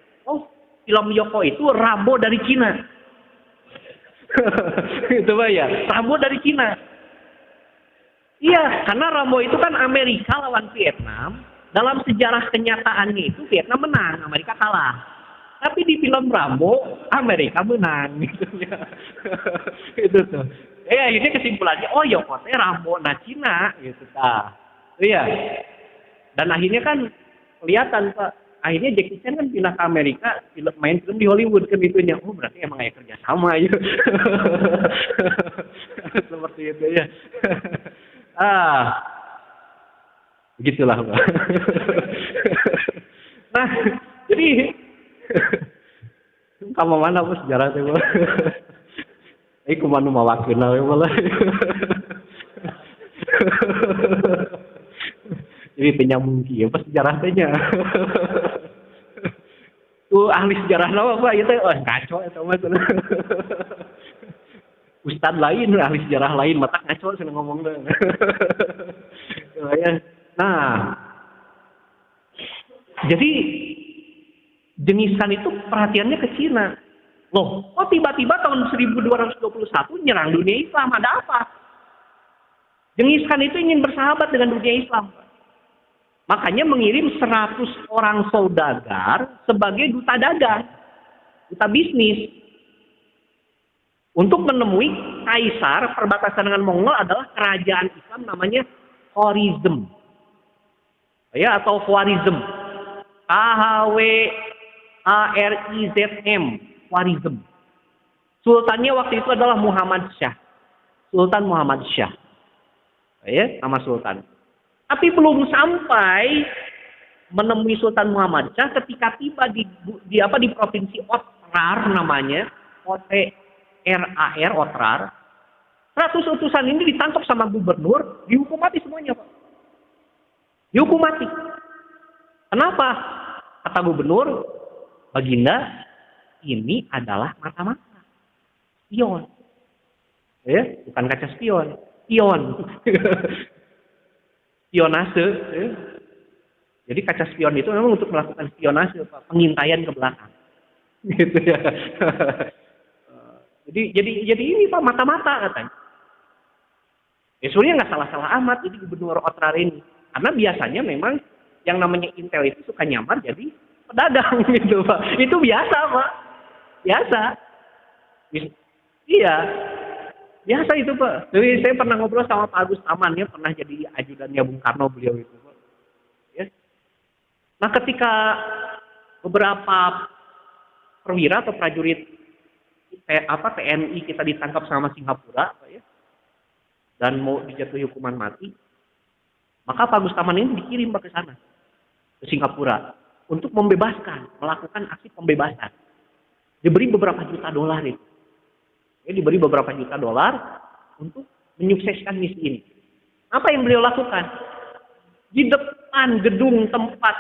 film Yoko itu Rambo dari Cina. Itu Pak ya, Rambo dari Cina. Iya, karena Rambo itu kan Amerika lawan Vietnam. Dalam sejarah kenyataannya itu Vietnam menang, Amerika kalah. Tapi di film Rambo, Amerika menang. Gitu ya. Itu tuh. Ini kesimpulannya, Yoko teh Rambo na Cina gitu ta. Iya. Dan akhirnya kan kelihatan, Pak. Akhirnya Jackie Chan kan pindah ke Amerika, main film di Hollywood kan itunya. Berarti emang kayak kerja sama ya. Seperti itu ya. Begitulah, Pak. Nah, jadi kamu mana Pak sejarah teh, Pak? Kumaha nu mawakeun we malah. Jadi penyambung kieu Pak sejarah teh nya. Tuh ahli sejarah nawa Pak ieu teh ngaco eta mah. Ustad lain, ahli sejarah lain, mata ngaco cenah ngomong teh. Nah, jadi jengisan itu perhatiannya ke Cina. Loh, kok tiba-tiba tahun 1221 nyerang dunia Islam? Ada apa? Jenghis Khan itu ingin bersahabat dengan dunia Islam. Makanya mengirim 100 orang saudagar sebagai duta dagang, duta bisnis. Untuk menemui kaisar perbatasan dengan Mongol adalah kerajaan Islam namanya Khwarizm. Ya, atau Khwarizm. Khwarizm. Khwarizm. Sultannya waktu itu adalah Muhammad Shah. Sultan Muhammad Shah. Ya, nama sultan. Tapi belum sampai menemui Sultan Muhammad Shah ketika tiba di provinsi Otrar namanya, Otrar, Otrar. 100 utusan ini ditangkap sama gubernur, dihukum mati semuanya, Pak. Dihukum mati. Kenapa? Kata gubernur, Baginda, ini adalah mata-mata. Spion. Ya, bukan kaca spion. Spion. Spionase. Ya. Jadi kaca spion itu memang untuk melakukan spionase, Pak. Pengintaian ke belakang. Gitu ya. Jadi ini Pak, mata-mata katanya. Ya sebenarnya nggak salah-salah amat jadi gubernur Otrar ini. Karena biasanya memang yang namanya intel itu suka nyamar jadi pedagang gitu, Pak. Itu biasa, Pak. Biasa. Iya. Biasa itu, Pak. Jadi saya pernah ngobrol sama Pak Agus Taman, ya pernah jadi ajudannya Bung Karno beliau itu, Pak. Ya. Nah, ketika beberapa perwira atau prajurit TNI kita ditangkap sama Singapura, Pak, ya. Dan mau dijatuhi hukuman mati, maka Pak Gustaman ini dikirim ke sana, ke Singapura, untuk membebaskan, melakukan aksi pembebasan. Diberi beberapa juta dolar itu. Ya, diberi beberapa juta dolar untuk menyukseskan misi ini. Apa yang beliau lakukan? Di depan gedung tempat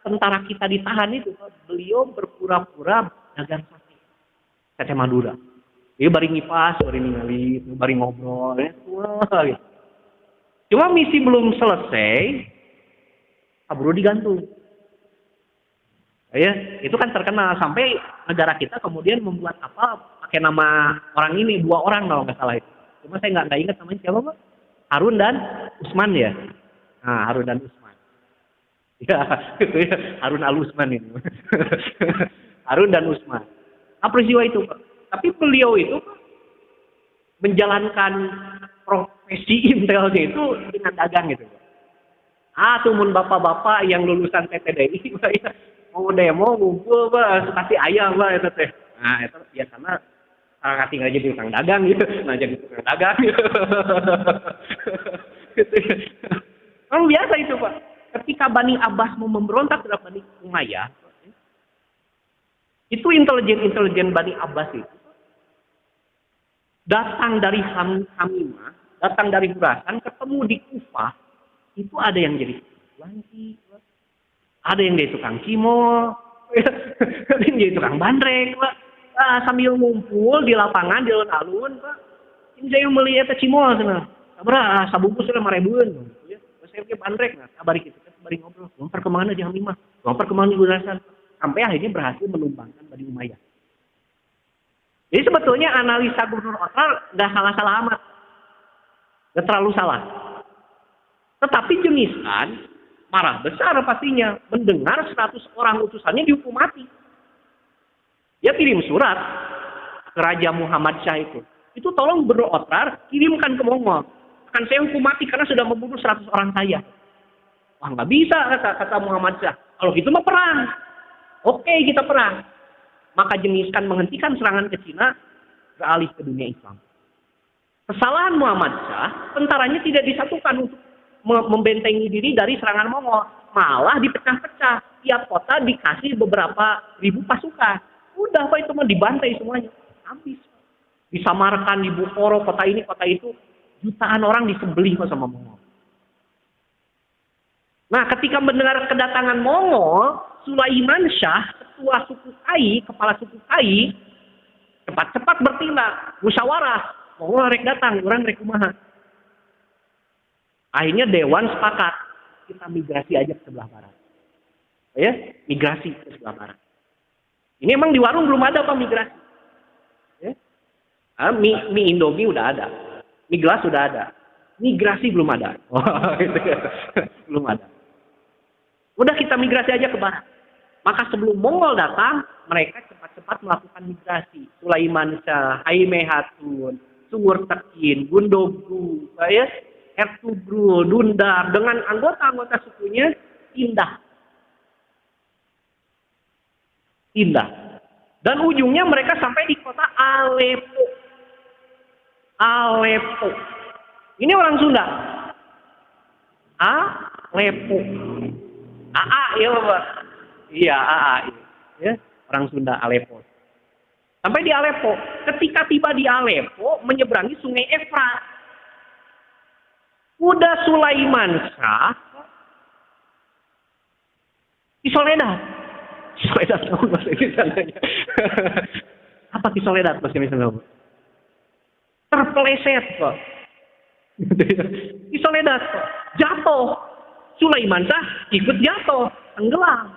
tentara kita ditahan itu, beliau berpura-pura dagang sate Madura. Dia bari ngipas, bari ningali, bari ngobrol, ya. Wah, gitu. Cuma misi belum selesai, kabur digantung. Ya, itu kan terkenal sampai negara kita kemudian membuat apa pakai nama orang ini, 2 orang kalau nggak salah itu. Cuma saya nggak ingat namanya siapa, Pak? Harun dan Usman ya. Nah, Harun dan Usman. Ya, gitu ya. Harun al-Usman ini. Harun dan Usman. Nah, peristiwa itu, Pak. Tapi beliau itu Pak, menjalankan profesi intelnya itu dengan dagang gitu. Tumun bapak-bapak yang lulusan TTDI, Pak, ya, mau demo ngumpul, Pak, kasih ayam, Pak, itu teh. Nah, itu ya karena tinggal jadi tukang dagang gitu. Nah, jadi tukang dagang gitu. Gitu. Memang biasa itu, Pak. Ketika Bani Abbas mau memberontak terhadap Bani Umayyah, itu intelijen Bani Abbas itu datang dari Hamimah, datang dari Khurasan, ketemu di Kufah, itu ada yang jadi langki, ada yang jadi tukang cimol, ada yang jadi tukang bandrek, Pak. Sambil ngumpul di lapangan, di alun-alun, Pak. Ini saya melihat cimol sana. Sabra, sabungkus sudah 5.000. Ya, saya pakai bandrek, nah, kabari kita ngobrol. Lompat kemana di Hamimah, lompat kemana di Khurasan, sampai akhirnya berhasil menumbangkan Bani Umayyah. Jadi sebetulnya analisa Gubernur Otrar nggak salah-salah amat. Nggak terlalu salah. Tetapi Jengiskan marah besar pastinya mendengar 100 orang utusannya dihukum mati. Dia kirim surat ke Raja Muhammad Syah itu. Itu tolong Gubernur Otrar kirimkan ke Mongol. Akan saya hukum mati karena sudah membunuh 100 orang saya. Wah, nggak bisa kata Muhammad Syah. Kalau gitu mah perang. Oke, kita perang. Maka Jengiskan menghentikan serangan ke Cina, beralih ke dunia Islam. Kesalahan Muhammad Syah, tentaranya tidak disatukan untuk membentengi diri dari serangan Mongol. Malah dipecah-pecah. Tiap kota dikasih beberapa ribu pasukan. Udah, Pak, itu mah dibantai semuanya. Habis. Disamarkan di Bukhara, kota ini, kota itu. Jutaan orang disembelih sama Mongol. Nah, ketika mendengar kedatangan Mongol, Sulaiman Syah, ketua suku Kai, kepala suku Kai, cepat-cepat bertindak, musyawarah. Mongol rek datang, orang rek kumaha. Akhirnya Dewan sepakat, kita migrasi aja ke sebelah barat. Ya, migrasi ke sebelah barat. Ini emang di warung belum ada apa migrasi. Ya. Mie Indomie udah ada, mie gelas udah ada, migrasi belum ada. Belum ada. Udah kita migrasi aja ke barat. Maka sebelum Mongol datang, mereka cepat-cepat melakukan migrasi. Sulaiman Syah, Haime Hatun, Sungur Tekin, Gundobru, ya, Ertugrul, Dundar, dengan anggota-anggota sukunya pindah. Dan ujungnya mereka sampai di kota Aleppo. Ini orang Sunda. Aleppo. Ya, Bapak. Iya, ya, orang Sunda, Aleppo. Sampai di Aleppo. Ketika tiba di Aleppo, menyeberangi Sungai Efrat. Udah Sulaiman Syah Kisoledat tahu bahasa Indonesia. Apa Kisoledat bahasa Indonesia? Terpeleset, Pak. Kisoledat, Pak. Jatuh. Sulaiman Syah ikut jatuh, tenggelam.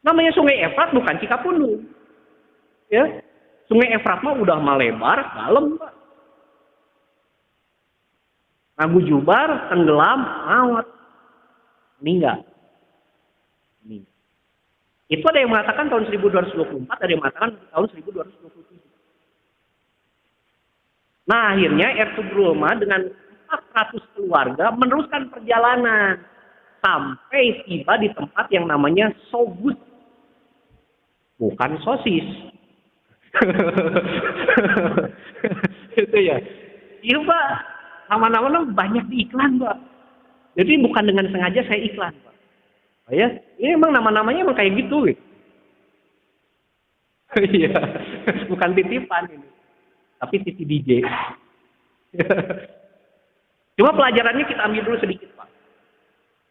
Namanya Sungai Efrat bukan Cikapundung. Ya. Sungai Efrat mah udah melebar, dalam, Pak. Abu Jubar tenggelam, maut. Meninggal. Itu ada yang mengatakan tahun 1224, ada yang mengatakan tahun 1227. Nah, akhirnya Ertugrul dengan 400 keluarga meneruskan perjalanan sampai tiba di tempat yang namanya Sogut. Bukan sosis. Itu ya. Iya, Pak. Nama-nama banyak di iklan, Pak. Jadi bukan dengan sengaja saya iklan, Pak. Oh, ya, ini emang nama-namanya emang kayak gitu. Iya, bukan titipan ini, tapi titi DJ. Cuma pelajarannya kita ambil dulu sedikit, Pak.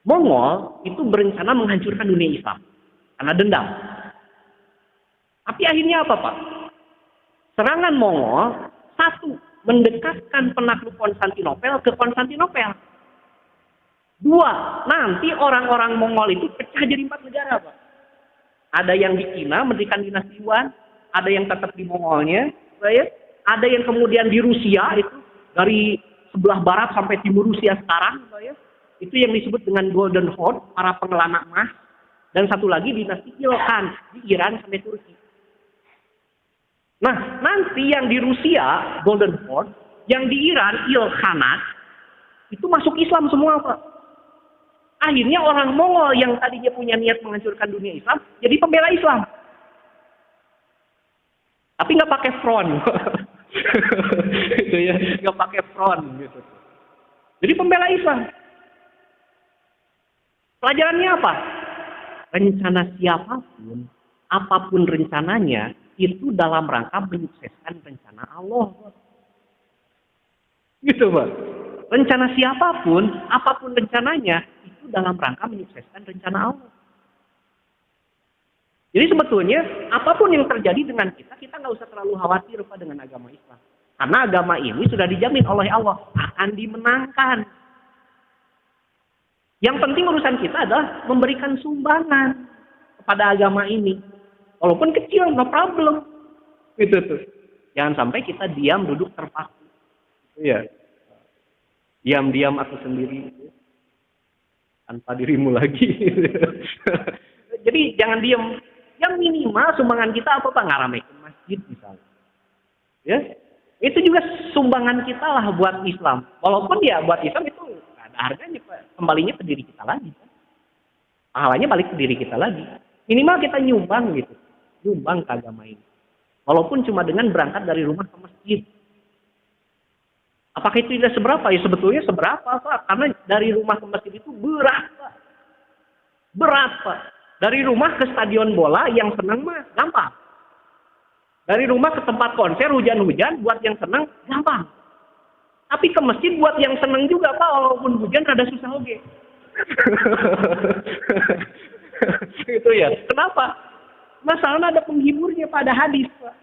Mongol itu berencana menghancurkan dunia Islam karena dendam. Tapi akhirnya apa, Pak? Serangan Mongol, satu, mendekatkan penakluk Konstantinopel ke Konstantinopel. Dua, nanti orang-orang Mongol itu pecah jadi 4 negara, Pak. Ada yang di Cina mendirikan dinasti Yuan, ada yang tetap di Mongolnya, ada yang kemudian di Rusia itu dari sebelah barat sampai timur Rusia sekarang, itu yang disebut dengan Golden Horde, para pengelana emas, dan satu lagi dinasti Ilkhan di Iran sampai Turki. Nah, nanti yang di Rusia Golden Horde, yang di Iran Ilkhanat, itu masuk Islam semua, Pak. Akhirnya orang Mongol yang tadinya punya niat menghancurkan dunia Islam, jadi pembela Islam. Tapi nggak pakai front. Itu ya, nggak pakai front gitu. Jadi pembela Islam. Pelajarannya apa? Rencana siapapun, apapun rencananya, itu dalam rangka menyukseskan rencana Allah. Gitu, Pak. Rencana siapapun, apapun rencananya, itu dalam rangka menyukseskan rencana Allah. Jadi sebetulnya, apapun yang terjadi dengan kita, kita nggak usah terlalu khawatir, Pak, dengan agama Islam. Karena agama ini sudah dijamin oleh Allah, akan dimenangkan. Yang penting urusan kita adalah memberikan sumbangan kepada agama ini. Walaupun kecil, no problem. Gitu tuh. Jangan sampai kita diam, duduk, terpaku. Iya. Diam-diam aku sendiri. Tanpa dirimu lagi. Jadi jangan diam. Yang minimal sumbangan kita apa, Pak? Ngaramekin masjid misalnya. Ya. Itu juga sumbangan kita lah buat Islam. Walaupun ya buat Islam itu nggak ada harganya, Pak. Kembalinya ke diri kita lagi. Pak. Pahalanya balik ke diri kita lagi. Minimal kita nyumbang gitu. Nyumbang ke agama ini. Walaupun cuma dengan berangkat dari rumah ke masjid. Apakah itu tidak seberapa? Ya sebetulnya seberapa, Pak. Karena dari rumah ke masjid itu berat, Pak. Berat, Pak. Dari rumah ke stadion bola yang senang mah gampang. Dari rumah ke tempat konser hujan-hujan buat yang senang gampang. Tapi ke masjid buat yang senang juga, Pak. Walaupun hujan rada susah oge. Gitu ya. Kenapa? Masalahnya ada penghiburnya pada hadis, Pak.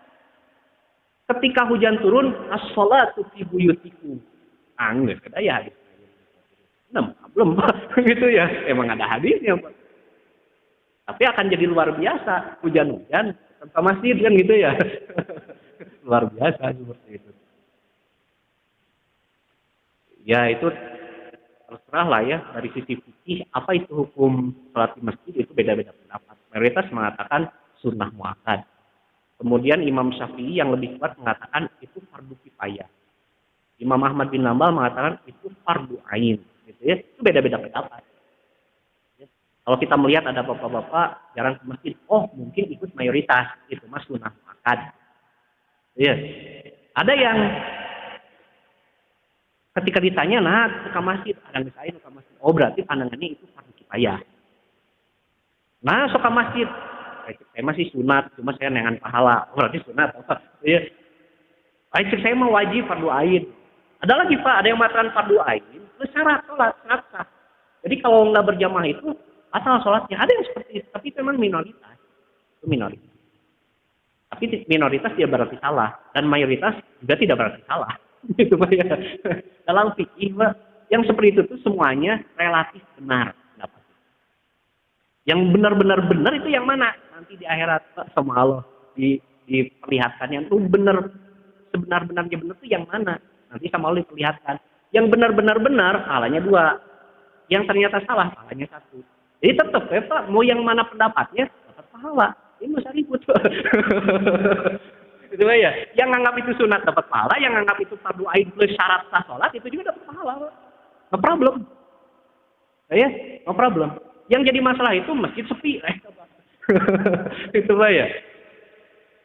Ketika hujan turun, as-sholatu fi buyutikum. Anggus, kada ya hadis. Belum, Pak. Gitu ya. Emang ada hadisnya, Pak. Tapi akan jadi luar biasa. Hujan-hujan ke masjid kan gitu ya. Luar biasa seperti itu. Ya itu terserah lah ya. Dari sisi fikih, apa itu hukum sholat di masjid itu beda-beda pendapat. Mayoritas mengatakan sunnah muakkad. Kemudian Imam Syafi'i yang lebih kuat mengatakan itu fardu kifayah. Imam Ahmad bin Hanbal mengatakan itu fardu ain. Gitu ya. Itu beda-beda pendapat. Kalau kita melihat ada bapak-bapak jarang ke masjid, oh mungkin ikut mayoritas, itu mas sunnah muakkad. Iya. Ada yang ketika ditanya, nah ke masjid, ada yang saya ke masjid, oh berarti pandangannya itu fardu kifayah. Nah sok ke masjid, saya masih sunat, cuma saya nengan pahala, oh, berarti sunat apa? Iya. Saya mau wajib fardu ain. Ada lagi Pak, ada yang mengatakan fardu ain, terus syarat sholat, syarat sah. Jadi kalau nggak berjamaah itu asal sholatnya, ada yang seperti itu, tapi itu memang minoritas. Itu minoritas. Tapi minoritas tidak berarti salah, dan mayoritas juga tidak berarti salah. Gitu, Pak, ya. Dalam fikih, yang seperti itu tuh semuanya relatif benar. Yang benar-benar benar itu yang mana? Nanti di akhirat sama Allah diperlihatkan. Yang itu benar, sebenar-benarnya benar itu yang mana? Nanti sama Allah diperlihatkan. Yang benar-benar benar, pahalanya 2. Yang ternyata salah, pahalanya 1. Jadi tetap ya Pak, mau yang mana pendapatnya, dapat pahala. Ini masa ribut. Itu ya. Yang anggap itu sunat dapat pahala, yang anggap itu fardu ain plus syarat sah sholat, itu juga dapat pahala. No problem. Ya, no problem. Yang jadi masalah itu masjid sepi. Itu Pak ya.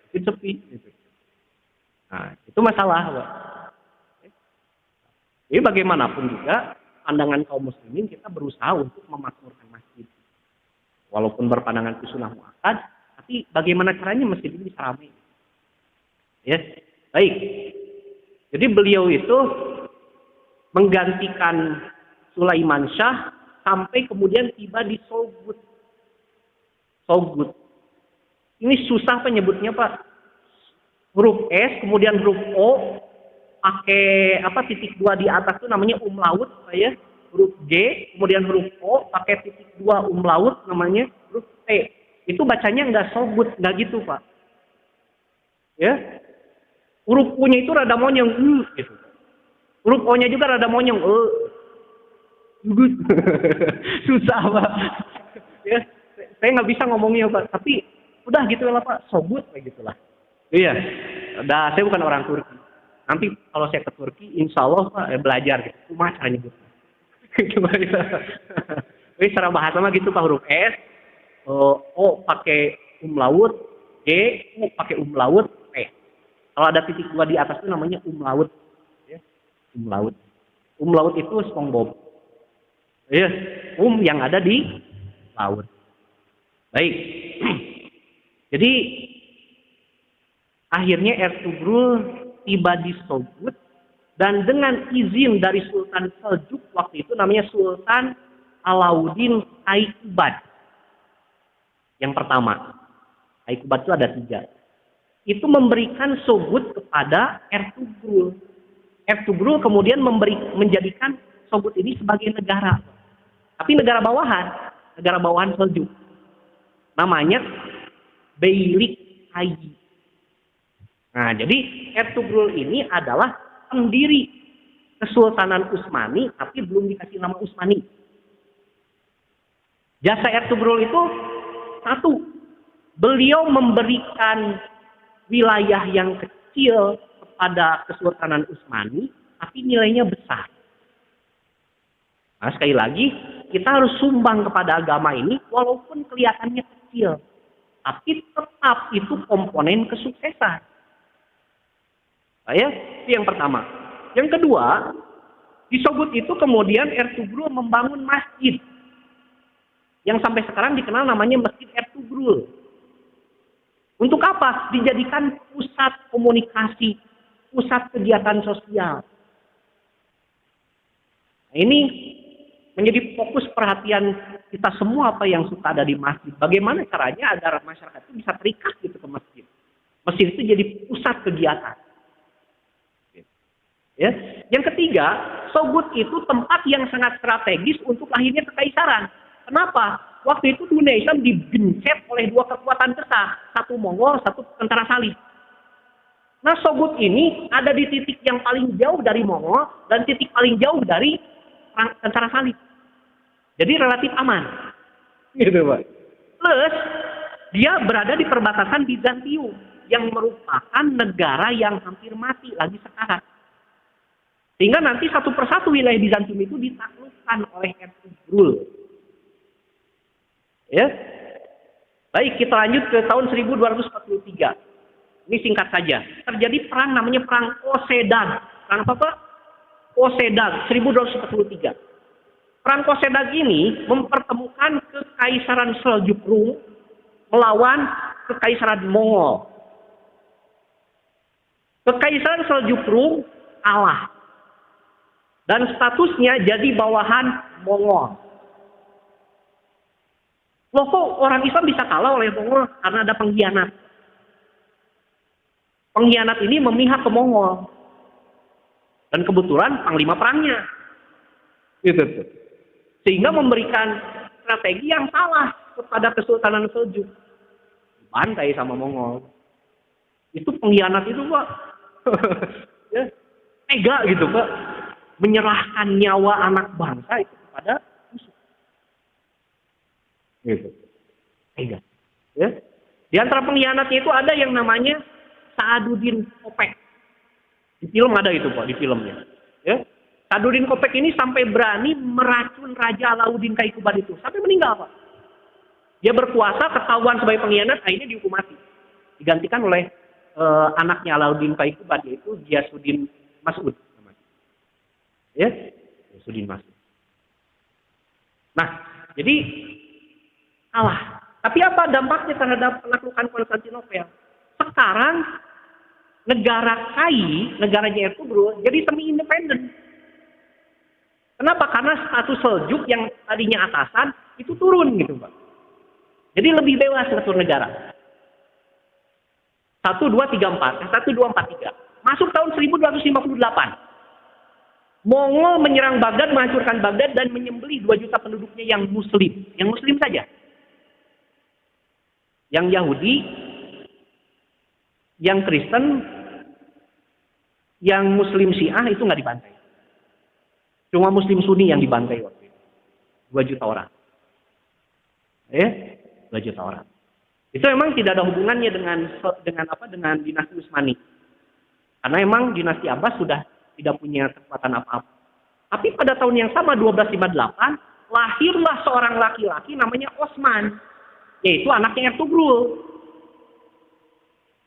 Masjid sepi. Gitu. Nah, itu masalah Pak. Jadi bagaimanapun juga, pandangan kaum muslimin kita berusaha untuk memakmurkan masjid. Walaupun berpandangan itu sunnah muakkad, Tapi bagaimana caranya masjid ini bisa ramai? Ya, baik. Jadi beliau itu menggantikan Sulaiman Syah sampai kemudian tiba di Sogut. Sogut. Ini susah penyebutnya Pak. Huruf S, kemudian huruf O, pakai titik 2 di atas itu namanya umlaut, Pak ya. Huruf G, kemudian huruf O, pakai titik 2 umlaut namanya huruf T. Itu bacanya nggak Sogut, nggak gitu Pak. Ya. Huruf U-nya itu rada monyong, gitu. Huruf O-nya juga rada monyong, susah Pak. Ya, saya nggak bisa ngomongnya Pak, tapi udah gitu lah Pak, Sogut kayak gitulah. Iya, saya bukan orang Turki. Nanti kalau saya ke Turki, insya Allah Pak belajar gitu. Cuma cara nyebutnya. Gimana? Jadi secara bahasa mah gitu Pak, huruf S, O pakai umlaut, G, U pakai umlaut, P. Kalau ada titik 2 di atas itu namanya umlaut. Ya, umlaut. Umlaut itu SpongeBob. Ya, yang ada di laut. Baik. Jadi akhirnya Ertugrul tiba di Sogut dan dengan izin dari Sultan Seljuk waktu itu namanya Sultan Alauddin Kaikubad. Yang pertama, Kaikubad itu ada 3. Itu memberikan Sogut kepada Ertugrul. Ertugrul kemudian menjadikan Sogut ini sebagai negara. Tapi negara bawahan Seljuk. Namanya Beylik Hayi. Nah, jadi Ertugrul ini adalah pendiri Kesultanan Utsmani, tapi belum dikasih nama Utsmani. Jasa Ertugrul itu satu, beliau memberikan wilayah yang kecil kepada Kesultanan Utsmani, tapi nilainya besar. Nah, sekali lagi, kita harus sumbang kepada agama ini, walaupun kelihatannya kecil, tapi tetap itu komponen kesuksesan. Ya, itu yang pertama. Yang kedua, di Sogut itu kemudian Ertugrul membangun masjid yang sampai sekarang dikenal namanya Masjid Ertugrul. Untuk apa? Dijadikan pusat komunikasi, pusat kegiatan sosial. Nah, ini menjadi fokus perhatian kita semua apa yang suka ada di masjid. Bagaimana caranya agar masyarakat itu bisa terikat gitu ke masjid. Masjid itu jadi pusat kegiatan. Ya. Yang ketiga, Sogut itu tempat yang sangat strategis untuk lahirnya kekaisaran. Kenapa? Waktu itu dunia Islam digencet oleh 2 kekuatan besar, satu Mongol, satu tentara Salib. Nah, Sogut ini ada di titik yang paling jauh dari Mongol dan titik paling jauh dari tentara Salib. Jadi relatif aman. Gitu, Pak. Plus, dia berada di perbatasan Bizantium yang merupakan negara yang hampir mati lagi sekarang. Sehingga nanti satu persatu wilayah Bizantium itu ditaklukkan oleh Ertugrul. Ya. Baik, kita lanjut ke tahun 1243. Ini singkat saja. Terjadi perang namanya Perang Kosedag. Perang apa, Pak? Kosedag, 1243. Perang Kosedag ini mempertemukan Kekaisaran Seljuk Rum melawan Kekaisaran Mongol. Kekaisaran Seljuk Rum kalah. Dan statusnya jadi bawahan Mongol. Loh, kok orang Islam bisa kalah oleh Mongol? Karena ada pengkhianat. Pengkhianat ini memihak ke Mongol. Dan kebetulan panglima perangnya. Gitu. Sehingga memberikan strategi yang salah kepada Kesultanan Seljuk. Dibantai sama Mongol. Itu pengkhianat itu, Pak. Ya, tega gitu, Pak. Menyerahkan nyawa anak bangsa itu kepada musuh. Gitu. Tega. Ya. Di antara pengkhianatnya itu ada yang namanya Sa'aduddin Kopek. Di film ada itu, Pak, di filmnya. Ya. Sa'aduddin Kopek ini sampai berani meracun Raja Alauddin Kaikubad itu. Sampai meninggal, Pak. Dia berkuasa, ketahuan sebagai pengkhianat, akhirnya dihukum mati. Digantikan oleh anaknya Alauddin Kaikubad, yaitu Ghiyasuddin Mas'ud. Ya, Ghiyasuddin Mas'ud. Nah, jadi kalah. Tapi apa dampaknya terhadap penaklukan Konstantinopel? Sekarang negara negaranya Ertugrul jadi semi independen. Kenapa? Karena status Seljuk yang tadinya atasan itu turun gitu, Pak. Jadi lebih bebas ngatur negara. 1243. Masuk tahun 1258. Mongol menyerang Baghdad, menghancurkan Baghdad dan menyembelih 2 juta penduduknya yang muslim. Yang muslim saja. Yang Yahudi, yang Kristen, yang Muslim Syiah itu nggak dibantai. Cuma Muslim Sunni yang dibantai waktu itu. 2 juta orang. 2 juta orang. Itu memang tidak ada hubungannya dengan dinasti Utsmani. Karena memang dinasti Abbas sudah tidak punya kekuatan apa-apa. Tapi pada tahun yang sama 1258 lahirlah seorang laki-laki namanya Osman, yaitu anaknya Ertugrul.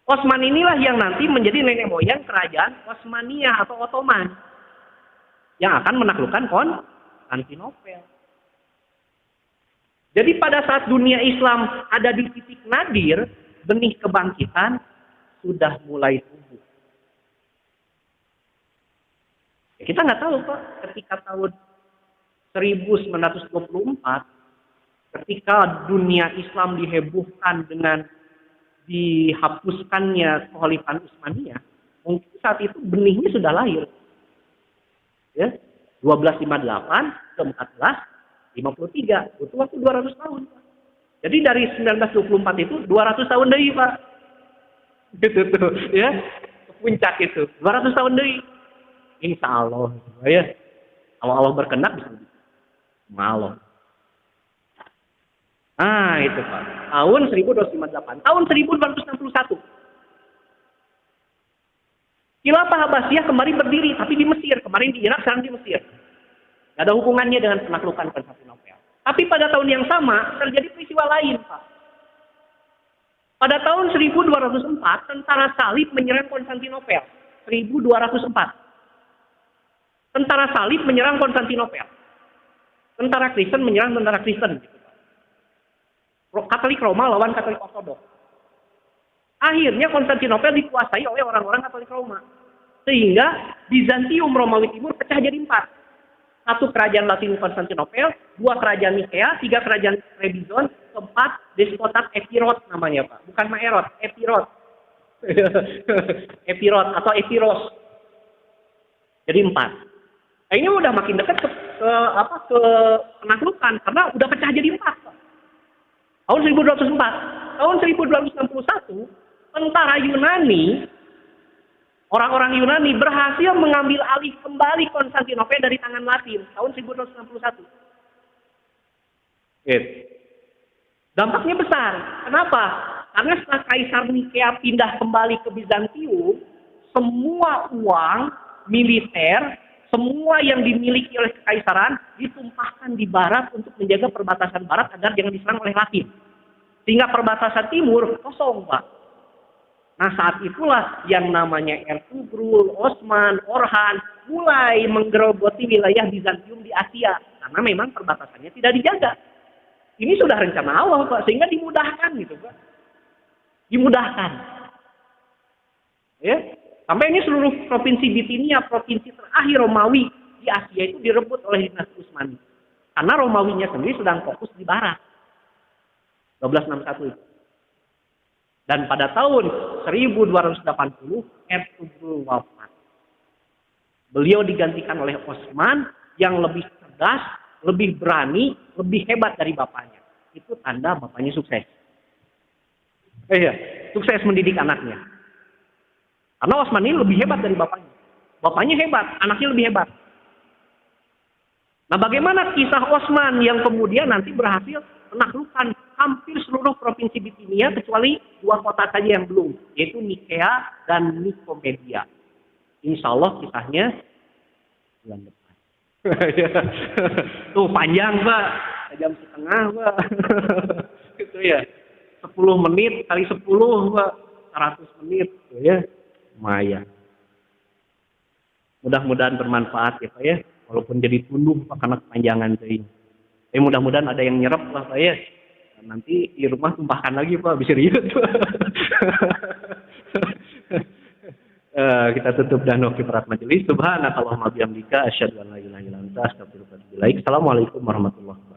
Osman inilah yang nanti menjadi nenek moyang kerajaan Osmania atau Ottoman yang akan menaklukkan Konstantinopel. Jadi pada saat dunia Islam ada di titik nadir, benih kebangkitan sudah mulai tumbuh. Kita nggak tahu, Pak, ketika tahun 1924, ketika dunia Islam dihebohkan dengan dihapuskannya Kekhalifahan Utsmaniyah, mungkin saat itu benihnya sudah lahir. Ya, 1258 ke 1453, butuh waktu 200 tahun. Pak. Jadi dari 1924 itu 200 tahun deui, Pak. Gitu tuh, ya. Puncak itu, 200 tahun deui. Insya Allah, ya. Kalau Allah berkehendak bisa lebih. Malah. Itu Pak. Tahun 1258. Tahun 1261. Khilafah Abbasiyah kembali berdiri, tapi di Mesir. Kemarin di Irak, sekarang di Mesir. Tidak ada hubungannya dengan penaklukan Konstantinopel. Tapi pada tahun yang sama, terjadi peristiwa lain, Pak. Pada tahun 1204, tentara Salib menyerang Konstantinopel. 1204. Tentara Salib menyerang Konstantinopel. Tentara Kristen menyerang tentara Kristen. Katolik Roma lawan Katolik Ortodoks. Akhirnya Konstantinopel dikuasai oleh orang-orang Katolik Roma. Sehingga Bizantium Romawi Timur pecah jadi 4. 1 kerajaan Latin Konstantinopel, 2 kerajaan Nikea, 3 kerajaan Trebizond, 4 despotat Epirot namanya, Pak. Bukan Maerot, Epirot. Epirot atau Epiros. Jadi 4. Nah, ini udah makin dekat ke penaklukan karena udah pecah jadi 4. Pak. Tahun 1204, tahun 1261, tentara Yunani, orang-orang Yunani berhasil mengambil alih kembali Konstantinopel dari tangan Latin tahun 1261. Dampaknya besar. Kenapa? Karena setelah Kaisar Nikea pindah kembali ke Bizantium, semua uang militer, semua yang dimiliki oleh kekaisaran ditumpahkan di barat untuk menjaga perbatasan barat agar jangan diserang oleh Latin. Sehingga perbatasan timur kosong, Pak. Nah, saat itulah yang namanya Ertugrul, Osman, Orhan mulai menggerogoti wilayah Bizantium di Asia. Karena memang perbatasannya tidak dijaga. Ini sudah rencana Allah, Pak. Sehingga dimudahkan gitu, Pak. Dimudahkan. Ya. Sampai ini seluruh provinsi Bitinia, provinsi terakhir Romawi di Asia itu direbut oleh dinasti Utsmani. Karena Romawinya sendiri sedang fokus di barat. 1261 itu. Dan pada tahun 1280, Ertugrul wafat. Beliau digantikan oleh Osman yang lebih cerdas, lebih berani, lebih hebat dari bapaknya. Itu tanda bapaknya sukses. Sukses mendidik anaknya. Karena Osman ini lebih hebat dari bapaknya. Bapaknya hebat, anaknya lebih hebat. Nah, bagaimana kisah Osman yang kemudian nanti berhasil menaklukkan hampir seluruh provinsi Bitinia kecuali 2 kota saja yang belum, yaitu Nikea dan Nikomedia. Insya Allah kisahnya bulan depan. Tuh panjang, Pak. Jam setengah, Pak. Gitu ya. 10 menit kali 10, Pak. 100 menit, gitu ya. Lumayan. Mudah-mudahan bermanfaat ya Pak ya. Walaupun jadi tunduh Pak karena kepanjangan ini. Mudah-mudahan ada yang nyerap lah Pak ya. Nanti di rumah tumpahkan lagi Pak, bisa riut. Kita tutup dan kifarat majelis. Subhanakallahumma bihamdika asyhadu an la ilaha illa anta astaghfiruka wa atubu ilaik. Assalamualaikum warahmatullahi wabarakatuh.